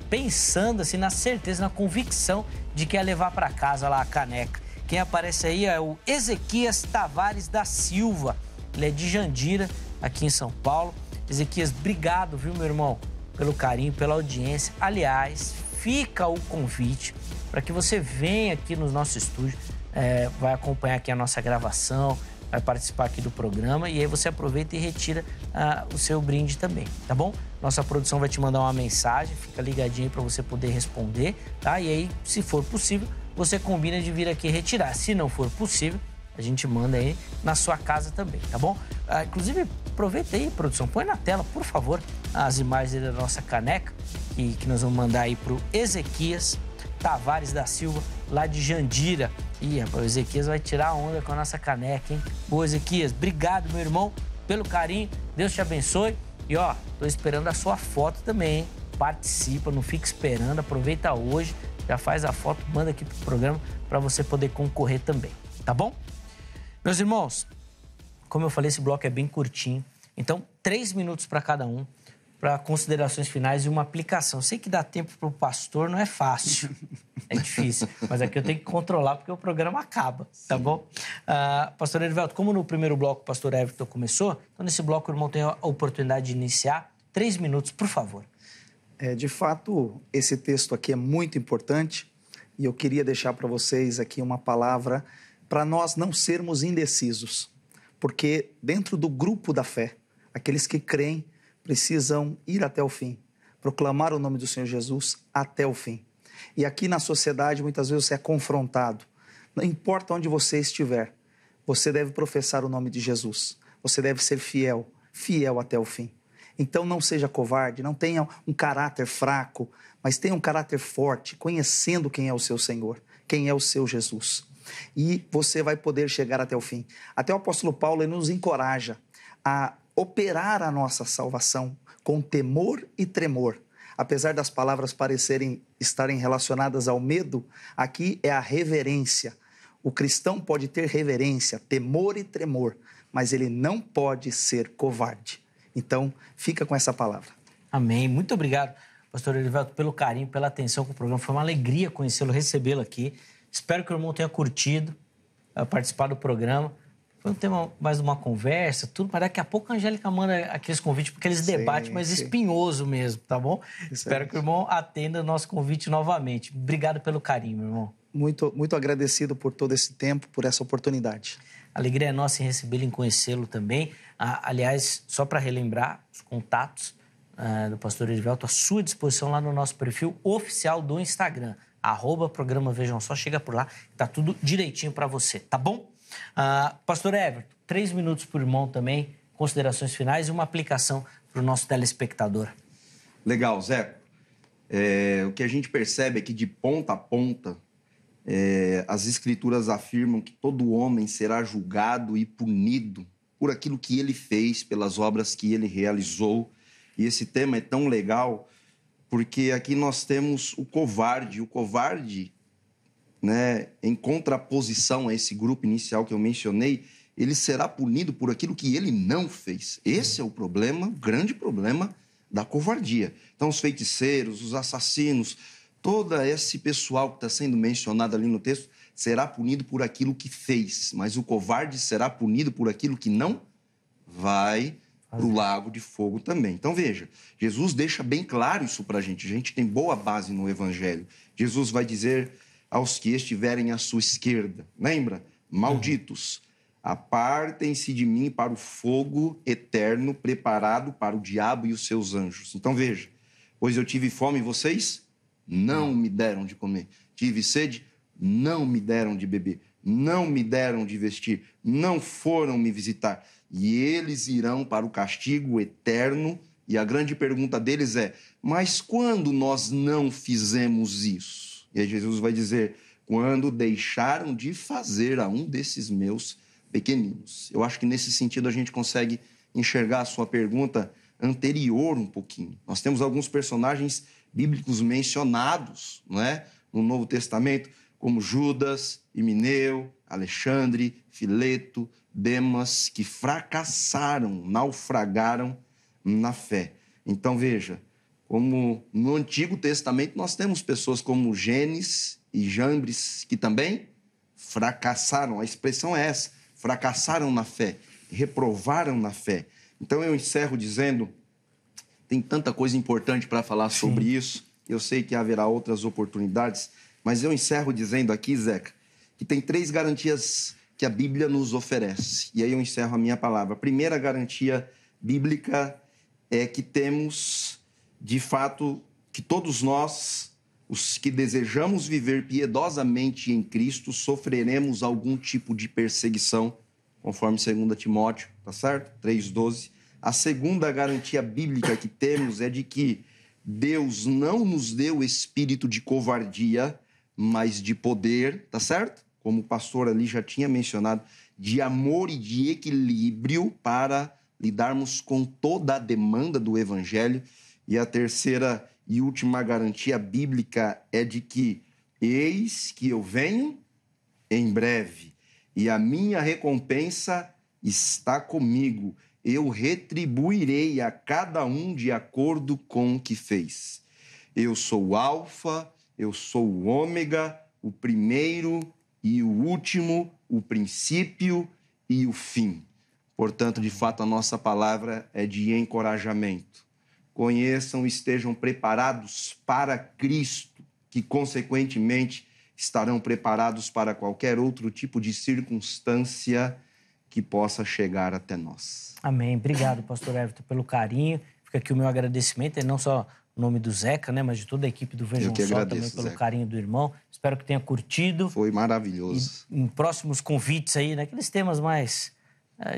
pensando assim, na certeza, na convicção de que ia levar para casa lá a caneca. Quem aparece aí é o Ezequias Tavares da Silva. Ele é de Jandira, aqui em São Paulo. Ezequias, obrigado, viu, meu irmão, pelo carinho, pela audiência. Aliás, fica o convite para que você venha aqui no nosso estúdio, vai acompanhar aqui a nossa gravação, vai participar aqui do programa e aí você aproveita e retira o seu brinde também, tá bom? Nossa produção vai te mandar uma mensagem, fica ligadinho para você poder responder, tá? E aí, se for possível, você combina de vir aqui retirar. Se não for possível, a gente manda aí na sua casa também, tá bom? Inclusive, aproveita aí, produção, põe na tela, por favor, as imagens da nossa caneca que nós vamos mandar aí pro Ezequias Tavares da Silva, lá de Jandira. Ih, rapaz, o Ezequias vai tirar a onda com a nossa caneca, hein? Boa, Ezequias, obrigado, meu irmão, pelo carinho, Deus te abençoe. E ó, tô esperando a sua foto também, hein? Participa, não fica esperando, aproveita hoje, já faz a foto, manda aqui pro programa para você poder concorrer também, tá bom? Meus irmãos, como eu falei, esse bloco é bem curtinho, então 3 minutos para cada um, para considerações finais e uma aplicação. Sei que dá tempo para o pastor, não é fácil, é difícil, mas aqui eu tenho que controlar porque o programa acaba, tá bom? Pastor Erivelto, como no primeiro bloco o pastor Everton começou, então nesse bloco o irmão tem a oportunidade de iniciar. 3 minutos, por favor. De fato, esse texto aqui é muito importante e eu queria deixar para vocês aqui uma palavra para nós não sermos indecisos, porque dentro do grupo da fé, aqueles que creem precisam ir até o fim, proclamar o nome do Senhor Jesus até o fim. E aqui na sociedade, muitas vezes você é confrontado. Não importa onde você estiver, você deve professar o nome de Jesus. Você deve ser fiel, fiel até o fim. Então não seja covarde, não tenha um caráter fraco, mas tenha um caráter forte, conhecendo quem é o seu Senhor, quem é o seu Jesus. E você vai poder chegar até o fim. Até o apóstolo Paulo ele nos encoraja a operar a nossa salvação com temor e tremor. Apesar das palavras estarem relacionadas ao medo, aqui é a reverência. O cristão pode ter reverência, temor e tremor, mas ele não pode ser covarde. Então, fica com essa palavra. Amém. Muito obrigado, pastor Erivelto, pelo carinho, pela atenção com o programa. Foi uma alegria conhecê-lo, recebê-lo aqui. Espero que o irmão tenha curtido participar do programa. Foi um tema mais de uma conversa, tudo, mas daqui a pouco a Angélica manda aqueles convites, porque eles debatem mais espinhoso mesmo, tá bom? Espero que o irmão atenda o nosso convite novamente. Obrigado pelo carinho, meu irmão. Muito, muito agradecido por todo esse tempo, por essa oportunidade. A alegria é nossa em recebê-lo, em conhecê-lo também. Aliás, só para relembrar os contatos do pastor Erivelto, à sua disposição lá no nosso perfil oficial do Instagram, @programa Vejam Só, chega por lá, tá tudo direitinho para você, tá bom? Pastor Everton, 3 minutos por irmão também, considerações finais e uma aplicação para o nosso telespectador. Legal, Zé. O que a gente percebe é que de ponta a ponta, as escrituras afirmam que todo homem será julgado e punido por aquilo que ele fez, pelas obras que ele realizou. E esse tema é tão legal porque aqui nós temos o covarde. O covarde, né, em contraposição a esse grupo inicial que eu mencionei, ele será punido por aquilo que ele não fez. Esse é o problema, o grande problema da covardia. Então, os feiticeiros, os assassinos, todo esse pessoal que está sendo mencionado ali no texto será punido por aquilo que fez, mas o covarde será punido por aquilo que não vai para o lago de fogo também. Então, veja, Jesus deixa bem claro isso para a gente tem boa base no Evangelho. Jesus vai dizer aos que estiverem à sua esquerda, lembra? Malditos, apartem-se de mim para o fogo eterno preparado para o diabo e os seus anjos. Então, veja, pois eu tive fome e vocês não me deram de comer. Tive sede, não me deram de beber. Não me deram de vestir. Não foram me visitar. E eles irão para o castigo eterno. E a grande pergunta deles é, mas quando nós não fizemos isso? E aí Jesus vai dizer, quando deixaram de fazer a um desses meus pequeninos. Eu acho que nesse sentido a gente consegue enxergar a sua pergunta anterior um pouquinho. Nós temos alguns personagens bíblicos mencionados, não é? No Novo Testamento, como Judas, Himeneu, Alexandre, Fileto, Demas, que fracassaram, naufragaram na fé. Então, veja, como no Antigo Testamento nós temos pessoas como Gênesis e Jambres, que também fracassaram, a expressão é essa, fracassaram na fé, reprovaram na fé. Então eu encerro dizendo, tem tanta coisa importante para falar sobre isso, eu sei que haverá outras oportunidades, mas eu encerro dizendo aqui, Zeca, que tem 3 garantias que a Bíblia nos oferece. E aí eu encerro a minha palavra. A primeira garantia bíblica é que temos, de fato, que todos nós, os que desejamos viver piedosamente em Cristo, sofreremos algum tipo de perseguição, conforme 2 Timóteo, tá certo? 3,12. A segunda garantia bíblica que temos é de que Deus não nos deu espírito de covardia, mas de poder, tá certo? Como o pastor ali já tinha mencionado, de amor e de equilíbrio para lidarmos com toda a demanda do Evangelho. E a terceira e última garantia bíblica é de que eis que eu venho em breve e a minha recompensa está comigo. Eu retribuirei a cada um de acordo com o que fez. Eu sou o Alfa, eu sou o Ômega, o primeiro e o último, o princípio e o fim. Portanto, de fato, a nossa palavra é de encorajamento. Conheçam e estejam preparados para Cristo, que, consequentemente, estarão preparados para qualquer outro tipo de circunstância que possa chegar até nós. Amém. Obrigado, pastor Everton, pelo carinho. Fica aqui o meu agradecimento, não só o nome do Zeca, né, mas de toda a equipe do Vejam Só também pelo Zeca. Carinho do irmão. Espero que tenha curtido. Foi maravilhoso. E em próximos convites aí, naqueles temas mais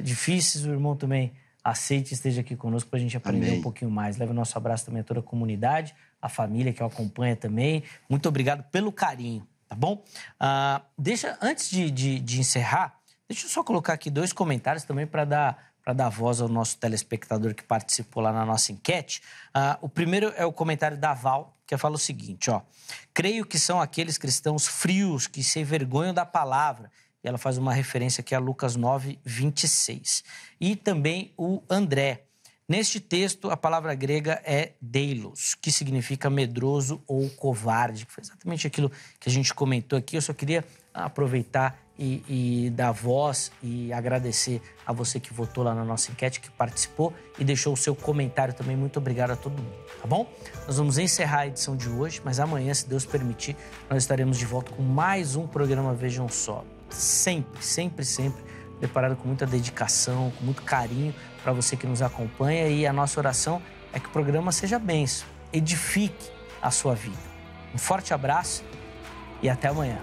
difíceis, o irmão também aceite e esteja aqui conosco para a gente aprender um pouquinho mais. Leve o nosso abraço também a toda a comunidade, a família que o acompanha também. Muito obrigado pelo carinho, tá bom? Antes de encerrar, deixa eu só colocar aqui 2 comentários também para dar voz ao nosso telespectador que participou lá na nossa enquete. O primeiro é o comentário da Val, que fala o seguinte, ó. Creio que são aqueles cristãos frios que se envergonham da palavra. E ela faz uma referência aqui a Lucas 9, 26. E também o André. Neste texto, a palavra grega é deilos, que significa medroso ou covarde. Foi exatamente aquilo que a gente comentou aqui. Eu só queria aproveitar e dar voz e agradecer a você que votou lá na nossa enquete, que participou e deixou o seu comentário também. Muito obrigado a todo mundo, tá bom? Nós vamos encerrar a edição de hoje, mas amanhã, se Deus permitir, nós estaremos de volta com mais um programa Vejam Só. Sempre preparado com muita dedicação, com muito carinho para você que nos acompanha, e a nossa oração é que o programa seja bênção, edifique a sua vida. Um forte abraço e até amanhã.